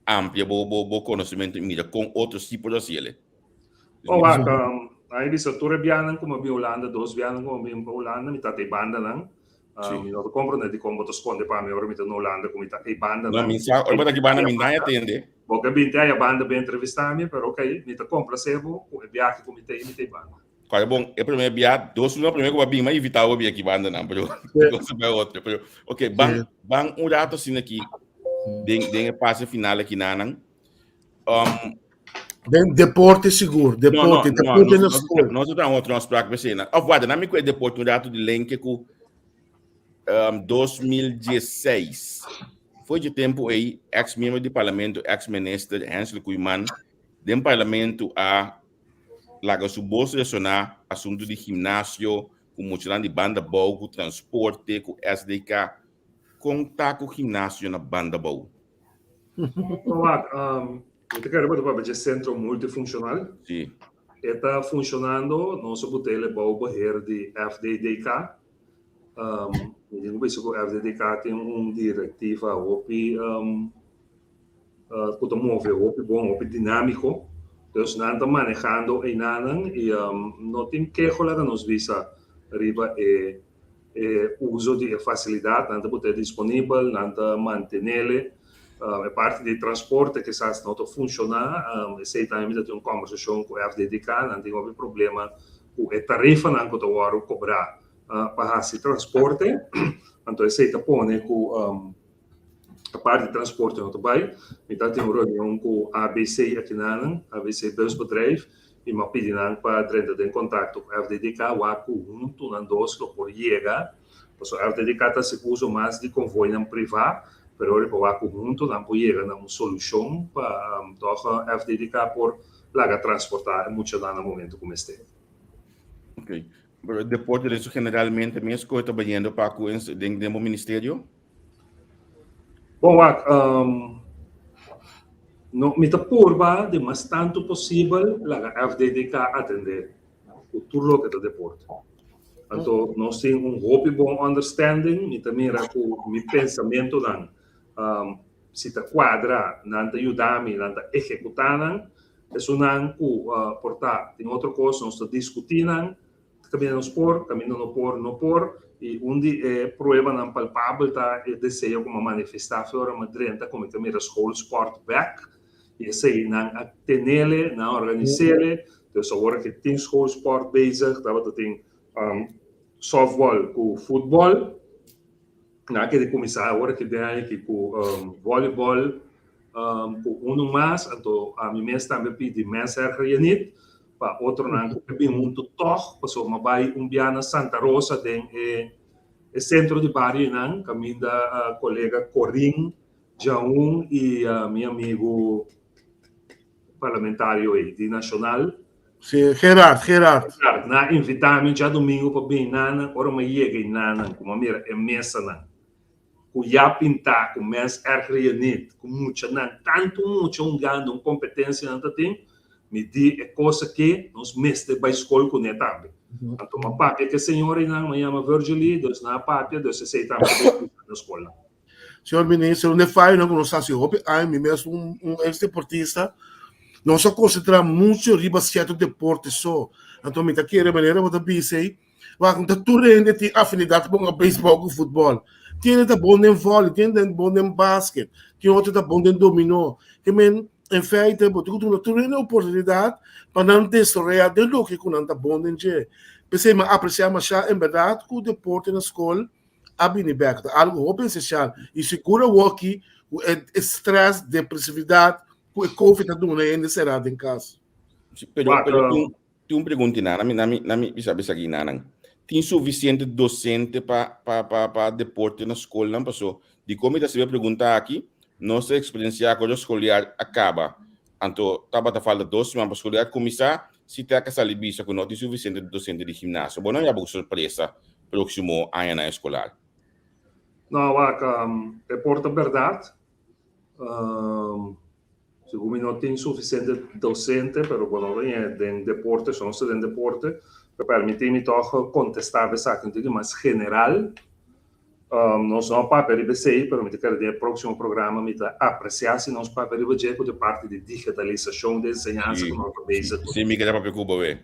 amplia bo conhecimento mira com outros tipos de cielo. Aí disse tour bianan como a Holanda, 2 bianan como a Holanda, me tá te banda não. Eu compro né de como tu esconde para mim agora me tá na Holanda como tá te banda não. Não, me sabe, agora aqui banda me dá atende. Porque bem tem a banda bem entrevistar me, pero ok, me tá compra sebo, o biaque como tem banda. Claro, bom, é primeiro biat, dois no primeiro que vai mais evitar o biaque banda não, pero é outro, pero ok, bang rato assim aqui. Den passe final aqui nanang. Deporte seguro, deporte na escola. Nós estamos outro nosso prato cena. Avada, na me que deporte no rato de lenque com 2016. Foi de tempo aí, ex-membro do parlamento, ex-ministro Hansel Kuiman, do parlamento a laga su bolsa de sonar assunto de ginásio, com mochilão de banda boa, com transporte, com SDK. Contar com o ginásio na banda boa. Eu quero para o centro multifuncional. Sim. Está funcionando, nosso botelo é o barreiro de FDDK. digo que o FDDK tem diretiva OPI que move OPI bom, OPI dinâmico. Então, nós estamos manejando em Nanan e não tem que rolar nos visa arriba uso de facilidade, nada pode ter disponível, nada manter a parte de transporte que está não funcionar, sei também tem uma conversação com o FDDK, não tem algum problema com a tarifa não que eu vou cobrar para esse transporte, então sei que põe com a parte de transporte não vai, então tem uma reunião com a ABC aqui na ABC Busbedrijf e me pediram para entrar em contato com a FDDK, o junto na dois que por chegar, porque a FDDK está se usa mais de convoio não privado, mas agora o junto não pode chegar a uma solução para a FDDK por lá transportar muito no momento como este. Ok. Depois disso, generalmente, mesmo que eu estou trabalhando para dentro do ministério? Bom, no me purba de mais tanto possível a FDDK atender o tudo que é deporte. Então, nós temos bom understanding e também com meu pensamento se está quadra, não está ajudando, não está executando, isso não portar. Tem outra coisa, nós estamos discutindo, caminho não por, e onde prova não palpável está desejo como manifestar fora Madrid, como também a school sport back, e sei não atender, não organizar, então agora que tem school sport bezig, tá tem softball com futebol, na que de começar agora que tem aqui com voleibol, com mais, então a mim mesmo também pedi mais reunir para outro não que bem muito toque, passou uma vai biana Santa Rosa tem centro de barrio não, caminho da colega Corinne Jaun e meu amigo parlamentário aí de nacional. Sim, Gerard. Na invitar-me já domingo para bem nana, ora me chega em nana, como a mira é mesa não. Com já pintar, com mais reunir, com muita não, tanto uma competência não tem, me di é coisa que nós mestres da escola com ele também. Então, uma papia que a senhora não me chama Virgili, dos na papia, dos se também na escola. Senhor ministro, onde faz não conosco assim, mim mesmo ex-deportista, não só concentra muito riba certo deporte só. Então, me tá querendo maneira vou dizer, vai com tudo ainda tem afinidade com o beisebol com o futebol. Tem tá bom em vôlei, tem bom em basquete, tem outro tá bom em dominó. Que men em feita, botou tudo na oportunidade para não destroyer de lo que não tá bom em je. Pensei mas apreciar mais em verdade que o deporte na escola a bem algo open social e segura o aqui o estresse, depressividade o COVID está doendo ainda será em casa. Pero tem uma pergunta na mim sabe aqui na tem suficiente docente para deporte na escola não passou de como está se perguntar aqui nossa experiência com o escolar acaba então estava falta dois mas para escolar começar se tem que sair bisa com não tem suficiente docente de ginásio bom não é uma surpresa próximo ano na escolar não deporte verdade Segundo não tem suficiente docente, mas quando é de deporte, só não de deporte, permite-me toch contestar essa questão mais general. Não só para perceber, mas me quero no próximo programa me apreciar se nós para perceber com a parte de digitalização de ensinança que nós fazemos. Sim, me quer para preocupar bem.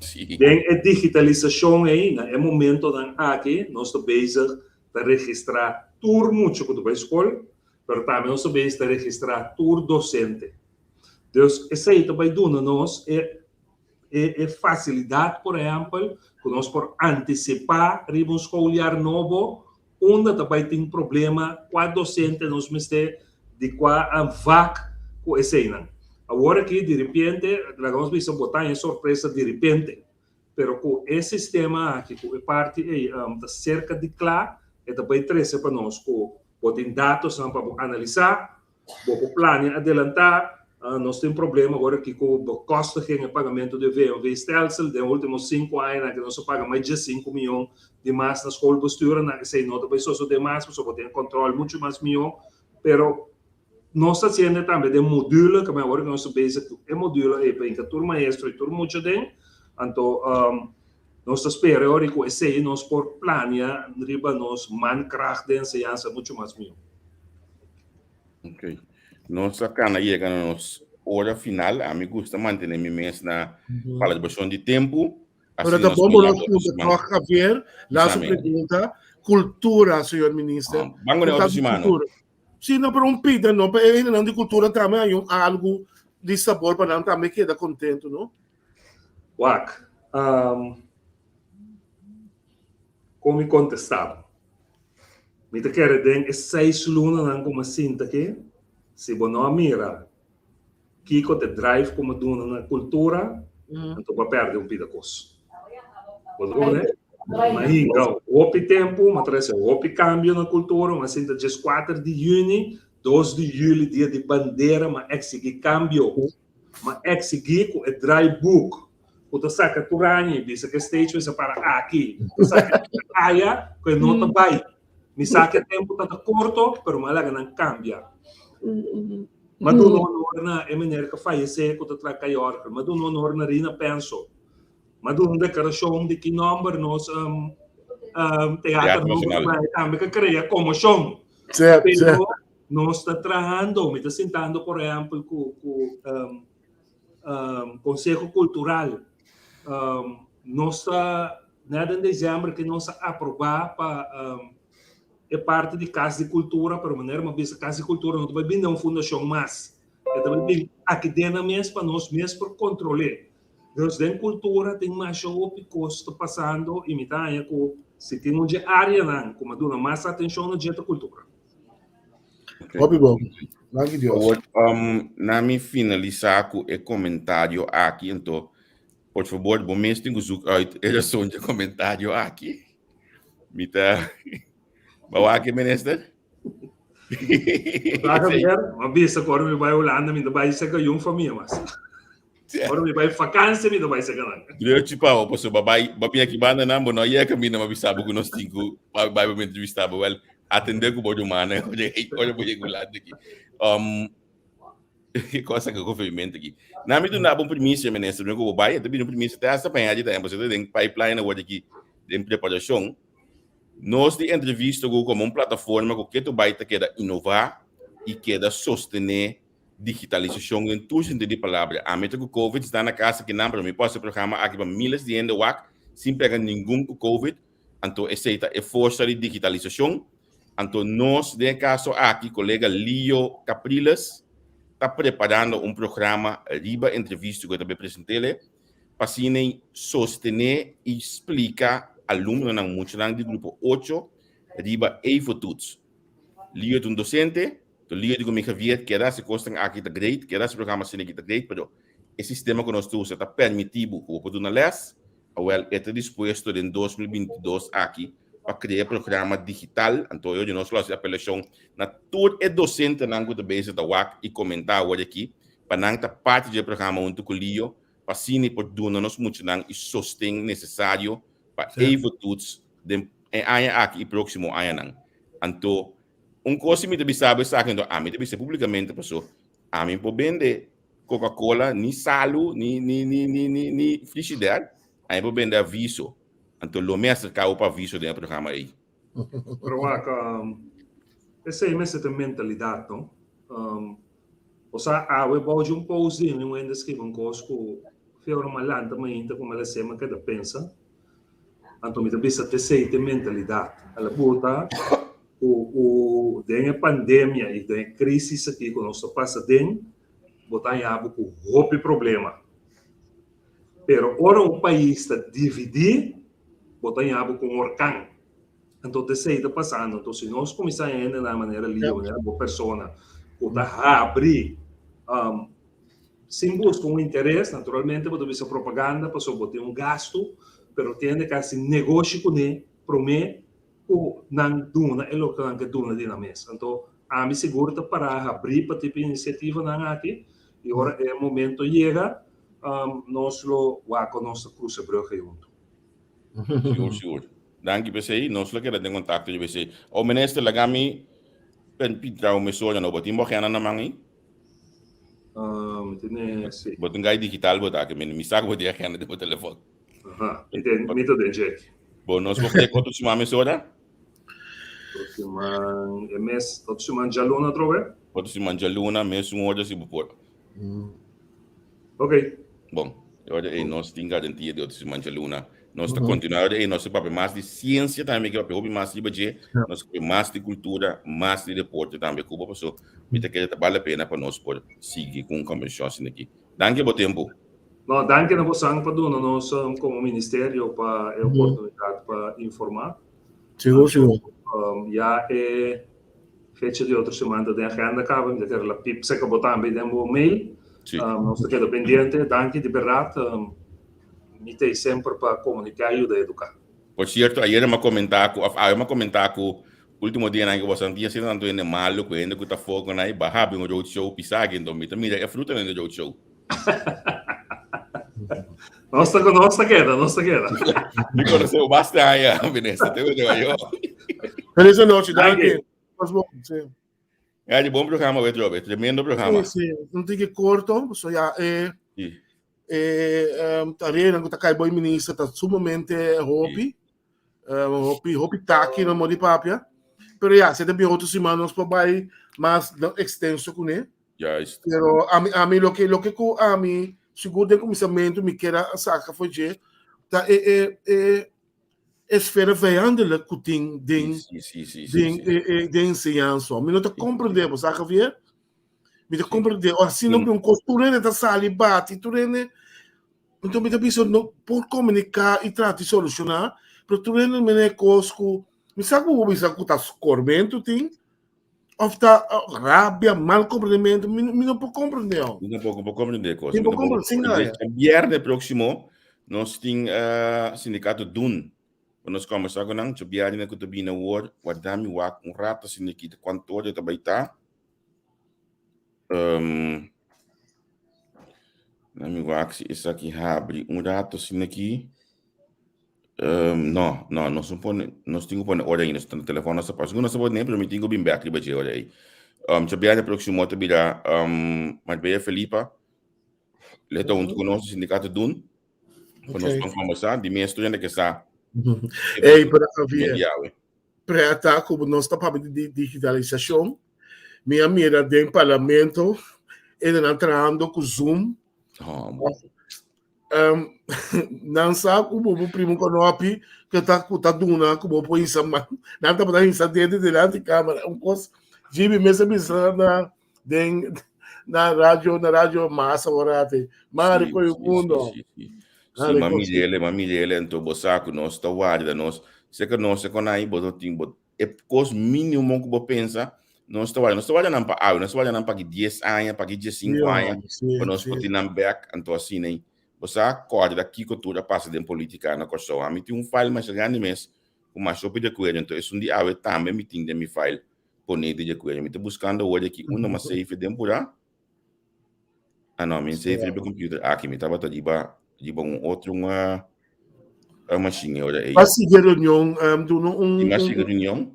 Sim. Bem, a digitalização aí, é momento da aqui nós estamos bezig de registrar tudo muito que tu escola. Pero também nós sabemos de registrar tudo docente. Então, isso aí também dá-nos facilidade, por exemplo, que nós por antecipar um escolar novo, onde também tem problema com a docente, nós mestre de qual a vaca com esse aí. Agora que, de repente, nós vamos botar em surpresa de repente, pero com esse sistema aqui, com a parte da cerca de claro, é também interessa para nós, tem dados para analisar, para planear, adelantar. Nós temos problema agora que com o custo de pagamento de VMV Stelsel, nos últimos 5 anos, que nós pagamos mais de 5 milhões de mais na escola postura, na que sei nota para isso de mais, para ter controle muito mais milhão, pero nós estamos fazendo também de módulo, que agora nós sabemos que é módulo para que turma maestro e turma muito bem, então nós esperamos agora que esse nós por planear riba nós mankracht den se jansa muito mais mil. Ok. Nós acá chega na nossa hora final. A mim gusta manter minha mesa na celebração de tempo. Pero tá bom, nós toca ver lá sua pergunta, cultura, senhor ministro. Vamos na semana. Sim, não, pero pida, não, ainda não de cultura também há algo de sabor para não também queda contento, não? Wak, como me contestava, me te quer den 6 lunas não como sinta aqui, se você não mira, que te drive como duna na cultura, então vai perder pedaço. Mas então, houve tempo, mas houve cambio na cultura, mas sinta dia 4 de junho, 2 de julho, dia de bandeira, mas exigir cambio, mas exigir com o dry book. Quando saca turani, bisa que stage vai para aqui, saca aia, que não tá bem, me saca tempo tá curto, pero malaga não cambia. Mas do não na é maneira que faz esse quando tra caior, mas do não na rina penso. Mas do não declaração de que número nós teatro não vai também que cria como som. Certo. Nós está trabalhando, me está sentando por exemplo com Conselho Cultural. Nós está nada em dezembro que nós aprovar para é parte de Casa de Cultura, para maneira uma vez a Casa de Cultura não vai vir uma fundação mais, é também vir aqui dentro mesmo para nós mesmos por controlar. Nós dentro cultura tem mais o custo passando e me tá com se tem uma área não, como dona mais atenção na dieta cultura. Okay. Bom, Deus. Na minha finalizar com o comentário aqui, então, por favor, bom mês tenho que uit a som de comentário aqui. Me tá bawa aqui, minister. Tá ver, uma vez agora me vai Holanda, me vai ser que eu família mas. Agora me vai vacância, me vai ser que não. Eu tipo, o pessoal babai aqui banda não, não ia caminhar mas sabe que nós cinco vai me entrevistar, well, atender com o bom humano, olha por aí aqui. Que coisa que eu confirmento aqui. Na minha não bom premissa, ministro, não vou babai, também no premissa até essa panhada de tempo, você tem pipeline agora aqui de preparação. Nós de entrevista como uma plataforma que tu vai queda inovar e queda sostener digitalização em todo sentido de palavra. A meta que o Covid está na casa que não para mim posso programa aqui para milhares de gente sem pegar nenhum Covid, então essa é força de digitalização. Então nós de caso aqui colega Leo Capriles está preparando um programa riba entrevista que eu também apresentei para sostener e explicar aluno ng mucho de grupo 8 riba e-fotuts. Lio de docente, to lio de como Javier que era se costan aqui da grade, que era se programa se negita grade, pero o sistema que nós temos está permitido que o na les, well, está disposto em 2022 aqui para criar programa digital, então eu nós fazer apelação na todo é docente nango da base da WAC e comentar agora aqui, para não estar parte do programa onde o lio, para sim por dona nós muito nang e sostém necessário para e-fotuts de aia aqui e próximo aia nang. Então, coisa me deve saber sabe então a mim deve ser publicamente pessoa a mim por vender Coca-Cola ni salo ni frigideira aí por vender aviso então lo mestre caiu para aviso dentro do programa aí. Pero essa é a mentalidade, não? O sea, eu vou de post em ainda escrever coisa que foi uma lanta também então como ela se chama que pensa. Então me deve ser a mentalidade. Ela bota a pandemia e a crise aqui que nós passa dentro, botar em abo com roupa problema. Pero ora o país está dividido, botar em abo com orcão. Então está passando. Então se nós começarmos a entrar da maneira livre, né, uma pessoa que está abrir, sem buscar interesse, naturalmente pode ser propaganda, pessoa botar gasto, pero tem que ser negócio com ele, promete o não duna é o que duna de na mesa. Então, a mim segura para abrir para tipo iniciativa na aqui e agora é o momento chega nós lo com nossa cruz hebreia junto. Seguro. Danke você, nós lo quero ter contato de você. O ministro lagami pen pitra o mesola no botimbo kana na mangi. Tiene sí. Botungai digital botar que me saco botar kana de telefone. Mito de Jack. Bom, nós vamos ter quanto semana hora? Mês, todo semana já luna trove? Quanto semana já luna, mês hora se por. Ok. Bom, agora aí nós temos garantia de outra semana já luna. Nós está continuando aí, nós temos mais de ciência também, que é mais de budget, nós temos mais de cultura, mais de deporte também, que o pessoal, que vale a pena para nós por seguir com conversão assim aqui. Danke por tempo. No, danke na você para dono nós como ministério para a oportunidade para informar. Chegou. Já é fecha de outra semana da agenda acaba, de ter a pip se acabou também demo mail. Nós estamos pendente, danke de verdade. Me tem sempre para comunicar e educar. Por certo, ayer eu me comentar com último dia que você tinha sido tanto em malo, que ainda que está fogo na barra bem o roadshow pisagem, então mira é fruta no roadshow. Nossa queda. Me conheceu bastante, Vanessa, te vejo aí. Feliz noite, danke. É de bom programa, Robert, tremendo programa. Sim, não tem que corto, só já Tarena que tá bom ministro tá sumamente hopi tá aqui no modi papia pero já se tem outras semanas para vai mais extenso com ele pero a mim lo que a mim seguro de começamento me quer saca foi de tá esfera veiandela que tem de ensinança me não tá compreendendo saca ver me compreender assim não um costura da sala bate turene então me penso não por comunicar e tratar de solucionar pero turene me é cosco me sabe o bisa que tá correndo tem ou tá rabia mal compreendimento me não pode compreender não pode compreender coisa não pode compreender viernes próximo nós tem sindicato DUN nós conversamos com nós viernes que tu bina word wadami wak rata sindicato quanto hora tá baita Nami wax isso aqui abre rato assim aqui não nós temos que pôr hora aí no telefone nossa parte não se pode nem permitir que eu bem aqui bater hora aí já próximo outra vira mas bem Felipa leta junto conosco sindicato DUN nós vamos conversar de minha estudante que está para atacar como nós estamos de digitalização minha mira do parlamento ele entrando com Zoom não sabe como o primo conopi que está duna como põe isso mas não está para isso dentro da câmera coisa de mesmo na rádio massa orate mari coi o mundo sim mamile então bosaco nós está guarda nós se que nós se conai boto timbo é coisa mínimo que você pensa nós trabalhamos não para 10 anos, para 15 anos, para nós poder back, então assim, né? Você acorda daqui que tudo passa de política na coisa. A mim tem file mais grande mesmo, o mais rápido de coisa, então isso dia eu também me tem de meu file poner de coisa. Me estou buscando hoje aqui uma safe de temporada. Não, me safe de computer aqui, me estava de outro machine ora aí. Mas reunião do reunião.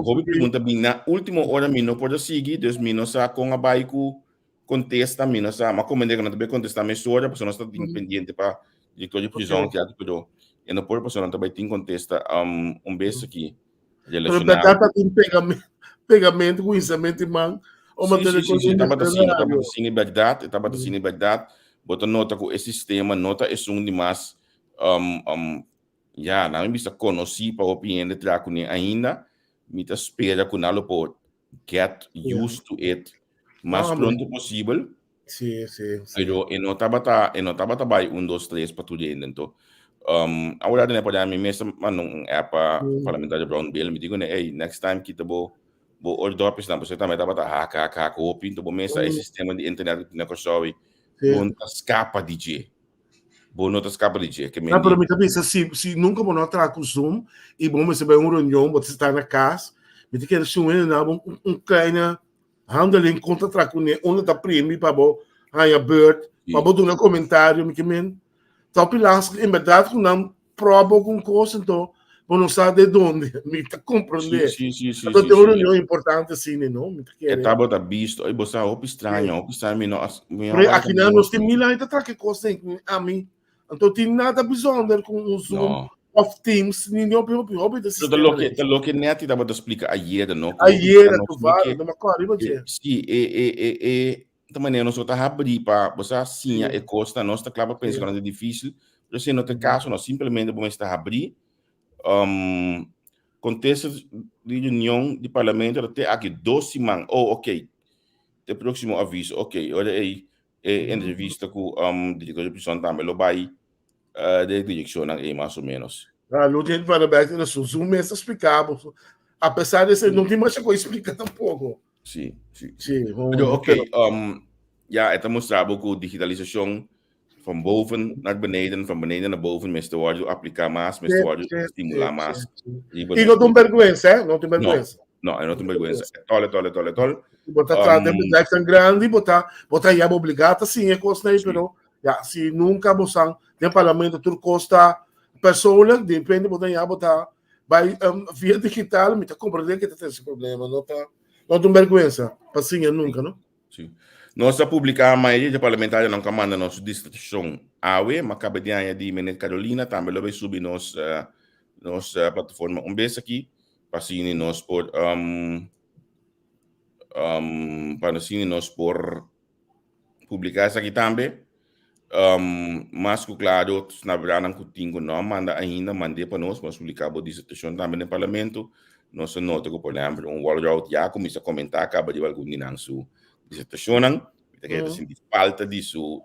Houve pergunta bem na última hora me não pode seguir, Deus me não sabe com a baico contesta me não sabe, mas como é que não também contestar minha história, porque nós estamos pendente para diretor de prisão que até e não pode pessoa também tem contesta beijo aqui relacionado. Pero tem pegamento com isso mente man ou matéria coisa. Estava assim verdade, bota nota com esse sistema, nota é demais. Já não me está conhecido para opinião de trago ainda me está espera que nalo por get used to it mais pronto possível sim pero eu não estava bem 1, 2, 3 para tudo então agora né para mim mesmo não é para parlamentar Brown Bill me digo né hey next time kita bo order office na você também estava haka copy então mesa esse sistema de internet na coisa bom escapa DJ Bono escapa de dia que me. Não, pero me cabeça se nunca vou entrar com Zoom e vamos receber reunião, você está na casa, me tem que assumir kleine handeling contra tra com ele, onde está prêmio para bo, a bird, para bo dar comentário, me que men. Tá pilas, em verdade, com não prova com coisa então, não sabe de onde, me tá compreender. Sim. Então tem uma reunião importante assim, não? Me que é tava da visto, aí você estranho, me não. Aqui não nós tem mil ainda tra que coisa a mim Então, tem nada bijzonder com o Zoom of Teams. Ninguém hobby do sistema. Lo que net estava a explicar ayer, não? Ayer, tu vale, não me acordo, sim, da maneira nós estamos a abrir para você assim a costa nós está claro pensando que é difícil, mas no outro caso nós simplesmente vamos estar a abrir contexto de reunião de parlamento até aqui 2 semanas. Ok. O próximo aviso, ok. Olha aí, entrevista com diretor de prisão também, lo vai de direção aí mais ou menos. Não tem para back no Zoom mesmo explicava. Apesar de ser não tem mais coisa explicar tampouco. Sim. Pero, ok, ja, het mostrava que a digitalização van boven naar beneden, van beneden naar boven, met de woorden applicar mais, met de woorden estimular mais. E não tem vergonha, Não tem vergonha. Não, eu não tenho vergonha. Tole. Botar de bedrijf tão grande, botar já obrigado, sim, é coisa aí, pero se nunca botar tem parlamento tur costa pessoa, depende botar vai via digital, me tá compreendendo que tem esse problema, não tem vergonha, passinha nunca, não? Sim. Nós a publicar a maioria de parlamentares não comanda nossa distribuição AWE, mas acaba de aí de Menete Carolina, também vai subir nossa plataforma vez aqui, para assim nós por para assim nós por publicar isso aqui também. Mas claro, na verdade não tinha não manda ainda mandei para nós, mas publicar a distribuição também no parlamento. Nós nota que por exemplo Walrout já começa a comentar acaba de algum dia na sua dissertação, que é assim falta de seu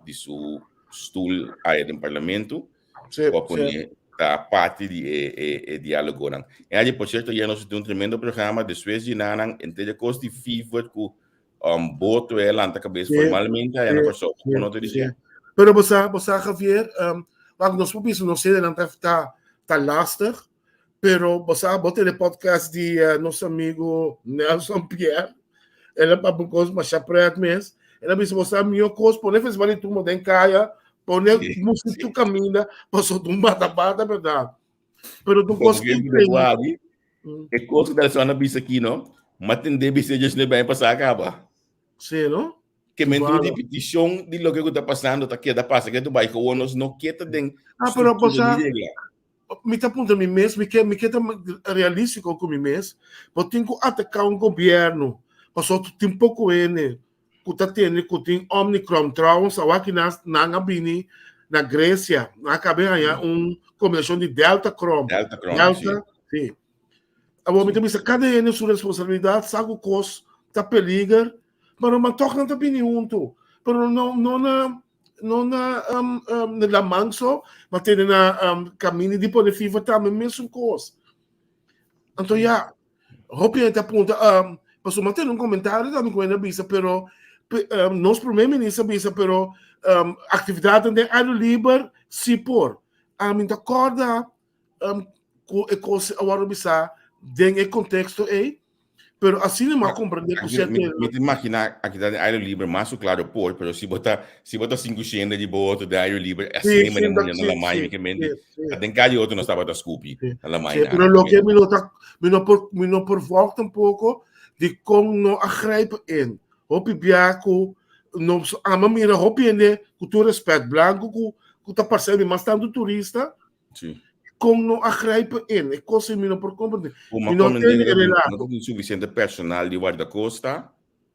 stoel aí no parlamento, para poder a parte de diálogo. E aí, por certo, já nós temos tremendo programa de Suécia e Nanang, entre coisas de FIFA, que boto ela na cabeça formalmente, aí não só não te dizer. Pero você Javier, nós podemos não ser não tá lastig, pero você botar o podcast de nosso amigo Nelson Pierre, ele para um coisa mais chapreado mesmo, ele disse você minha coisa, por exemplo, vale tu modem caia, por música tu caminha, passou de bata, verdade. Pero tu coisa que é coisa da sua bisa aqui, não? Mas tem de bisa just bem passar acaba. Sim, não? Que mentor de petição de lo que está passando, tá que da passa que tu vai com nós não queta den. Pero você me está apontando a mim mesmo, me quer realístico com mim mesmo, porque tenho que atacar governo. Passou tem pouco ele, que tá tendo que tem Omicron, trouwens, aqui na Gabini, na Grécia, acabei aí combinação de Delta, sim. Agora me diz, cada ano sua responsabilidade, sabe o custo, tá perigo, mas não toca não tá opinião tu, pero não na manso, mas tem na caminho de poder viver também mesmo coisa. Então já, roupa te aponta, passou manter comentário também com a bisa, pero nosso primeiro-ministro bisa, pero atividade de ar livre se por me acorda com a coisa agora bisa tem o contexto aí, pero assim não me compreender por certo. Me imaginar aqui da ar livre mais claro por, pero se botar 500 de boto de ar livre assim mesmo na Alemanha que mente, tem cada outro não estava da Scoopy na Alemanha. Pero lo que me não provoca pouco de como não agrijpen in. Hopi biaco, não ama mira hopi ende, com tu respeito branco, com ta parceiro mas tanto turista. Sim. Como não agrijpen in. É coisa me não por compreender. Não tem suficiente personal de guarda-costa.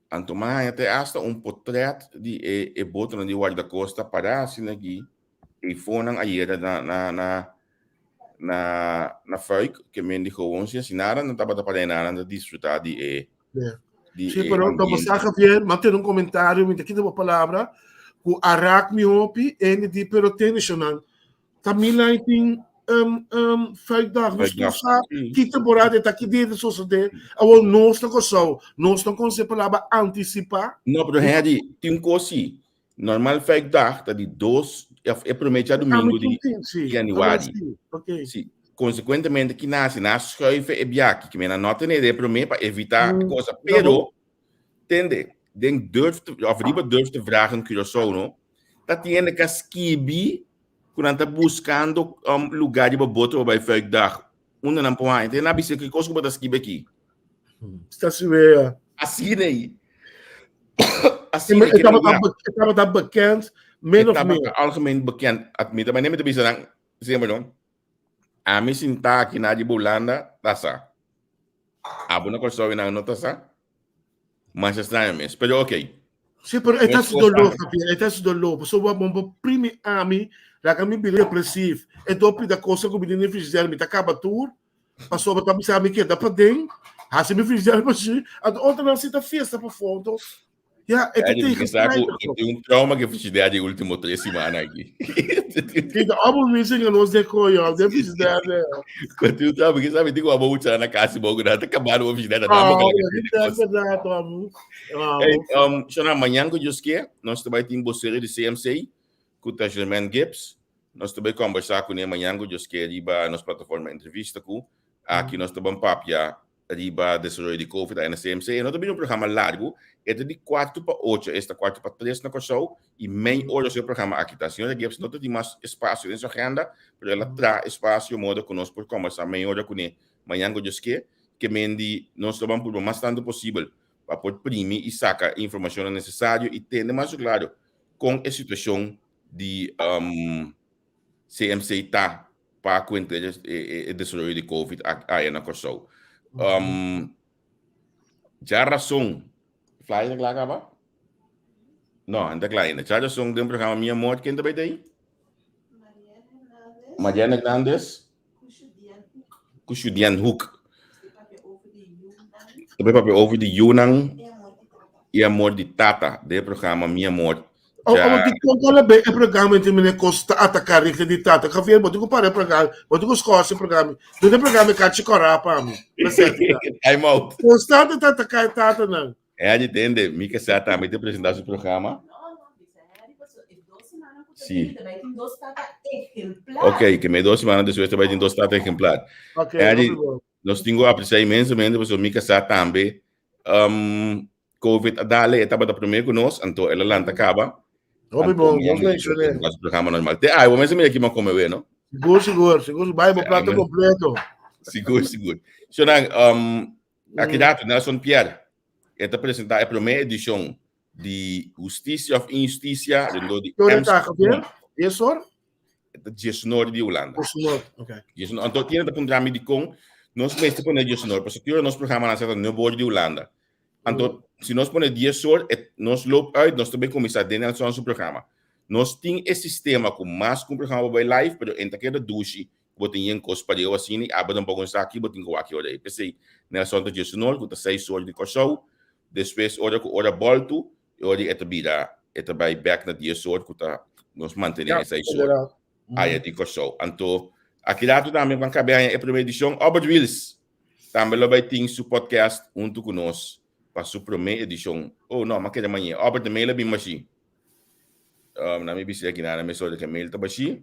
Então, mas até hasta portrait de boto de guarda-costa para assim aqui e foram ayer na FUIC que me dijo once assim nada não estava para nada desfrutar de sim, pero você Javier, manter comentário, me aqui uma palavra, que arak me opi de pero tensional. Tamila tem feedback, nós que temporada está aqui dentro sociedade, ao nós não consegue palavra antecipar. Não, pero tem coisa normal feedback tá de 2 é prometido domingo de januário. Sim. Consequentemente, que nasce schuiven e biaki, que me nota ne de promete para evitar coisa, pero tende, durf te vragen Curaçao, no? Dat tiene que skibi quando tá buscando lugar de boto para fazer dag. Não pode, tem na bicicleta que coisa que botar skibi aqui. Está se vê. Assim aí. Assim é. Estava bekend, Min of het meer. algemeen bekend. At mita, maar neem het een beetje lang. Zeg maar dan. Ami sinta na di Bolanda, tasa. Abo na ko so na no tasa. Mas estranho mesmo. Pero ok. Sim, pero é tasso do louco, é tasso do louco. Só vamos prime ami, lá que me bile depressivo. É dope da coisa que o menino fizer, me acaba tudo. Passou para me saber que dá para dentro. Assim me fizer para si. A outra não se tá festa para foto. Ja, é que tem que tem trauma que eu fiz de último 3 semanas aqui. Que da abo me ensina nos decoio, de fiz da. Quando eu tava aqui, sabe, digo, vou usar na casa, vou gravar, acabaram a visita da Então, amanhã que eu quero, nós também temos vocês de CMC, com o Germain Gibbs. Nós também conversar com ele amanhã que eu quero ir para a nossa plataforma entrevista com aqui nós também papia riba desenvolvimento de COVID na CMC. Nós também um programa largo, é de 4 para 8, esta 4 para 3 na show e meia hora do programa aqui. A senhora Gibbs não tem mais espaço em sua agenda, mas ela traz espaço modo conosco por conversar meia hora com ele amanhã que eu quero, que mendi nós também por mais tanto possível para poder imprimir e sacar a informação necessária e ter mais claro com a situação de CMC tá para conter o desenvolvimento de COVID aí na show. Já razão flyer lá acaba? Não, ainda claro. Já razão de programa minha morte quem também tem? Mariana Hernandes. Kushudian Hook. Também papel over de Yunnan e a morte de Tata, de programa minha morte. Mas qual é o programa que me custa atacar a de Tata? Que eu vou comparar o programa, vou escolher o programa. Não tem programa que a gente corra para mim. I'm out. Custa atacar a Tata, não. É a gente entende, Mica Sata, me apresentar o programa. Sim. Ok, que me 2 semanas depois também tem 2 tatas exemplar. Ok, nós temos a apreciar imensamente, porque o Mica Sata também, COVID a dale, etapa da primeira conosco, então ela lanta acaba. Bom, o programa normal. Ah, vou mencionar aqui uma como eu, não? Seguro, vai pro prato completo. Seguro. So, aqui dentro, Nelson Pierre, está apresentar a primeira edição de Justiça of Injustiça, de Jesor? Jesnor de Holanda. Ok. Então, tinha um programa de com, nós mesmo põe Jesnor, porque o nosso programa na certa no bordo de Holanda. Então, se nós põe Jesnor, nós loop uit, nós também começamos a nosso nosso programa. Nós temos esse sistema com mais com programa by live, mas entre aquela duche, botem em cos para eu assim, abre um pouco aqui, botem com aqui olha. Pensei, Nelson de Jesnor, com 6 horas de show, depois hora volto, hora eta by back na 10 horas, com nós mantemos 6 horas. Aí de show. Então, aqui lá também van caber a primeira edição, Albert Wills. Também lá vai ter seu podcast junto conosco para sua primeira edição. Oh, não, mas que amanhã. Albert também lá bem machine. Na minha bicicleta aqui na minha sorte que mail tá baixi.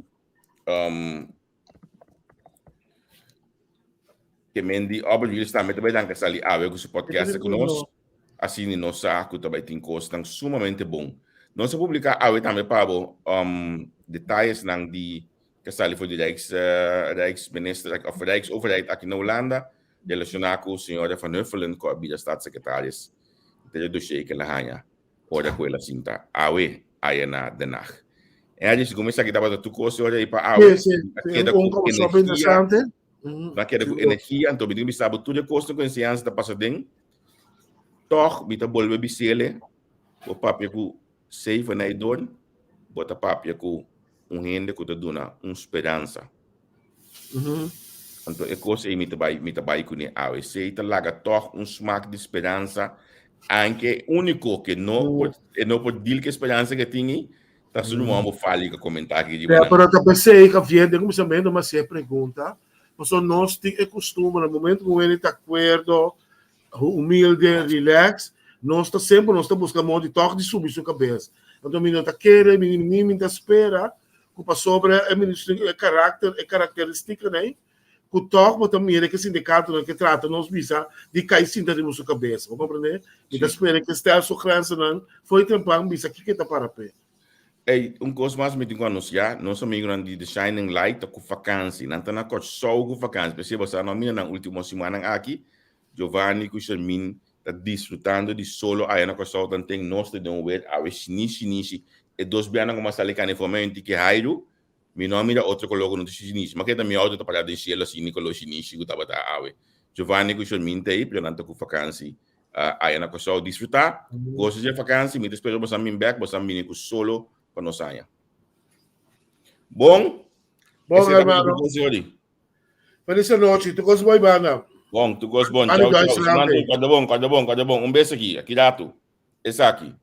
Que mendi Albert Wills também vai dar ali a ver com seu podcast conosco. Assim nós saco também tem coisas sumamente bom. Nós publicar a ver também para detalhes nang die kasali voor de Rijksminister of Rijksoverheid aqui na Holanda, relacionar com o senhor Van Huffelen, com a staatssecretaris. Ter dossiê que ela ganha, ora com ela cinta, awe, aí na Den Haag. E aí se começa aqui dava tu coisa ora aí para awe. Naquela com energia, então me sabe tudo coisa com ciência da passadem. Toch, me tá bolbe bicele, o papel com Sithree van Heydoorn, bota papel com gente que te dá uma esperança. Então, é coisa aí me trabalha com ele. A você te larga toch smaak de esperança, anche único que não pode dizer que a esperança que tem, tá só uma falha que comentar aqui. Pero eu pensei que havia de começamento uma pergunta, mas nós temos costume no momento que ele está acordo, humilde, relax, nós está sempre buscando modo de toque de subir sua cabeça. Então, menino está querendo, menino está espera, que sobre a característica, né? Que toque também é que sindicato que trata nós visa de cair cinta de nossa cabeça, vamos compreender? E espera que esteja a sua crença não foi tempo visa aqui que está para pé. Ei, coisa mais me tenho anunciar, nós amigos de Shining Light com vacância, não está na coisa só com vacância, porque você não mira na última semana aqui, Giovanni Kushermin está desfrutando de solo aí na coisa só tem nós de um ver a ver nishi e dos bianos como está ali canifomenti que Jairo, mi nome da outro coloco no chinês, mas que também auto tá parado em cielo assim Nicolo chinês que tava tá awe. Giovanni que eu minte aí, porque nanto com vacância, aí na coisa desfrutar, gosto de vacância, me espero você me back, você me com solo para nós saia. Bom, Bom, hermano. Feliz noite. Tu gosta de bana? Bom, tu gosta bom. Tchau, tchau. Cada bom. Um beijo aqui. Aqui dá tu. Esse aqui.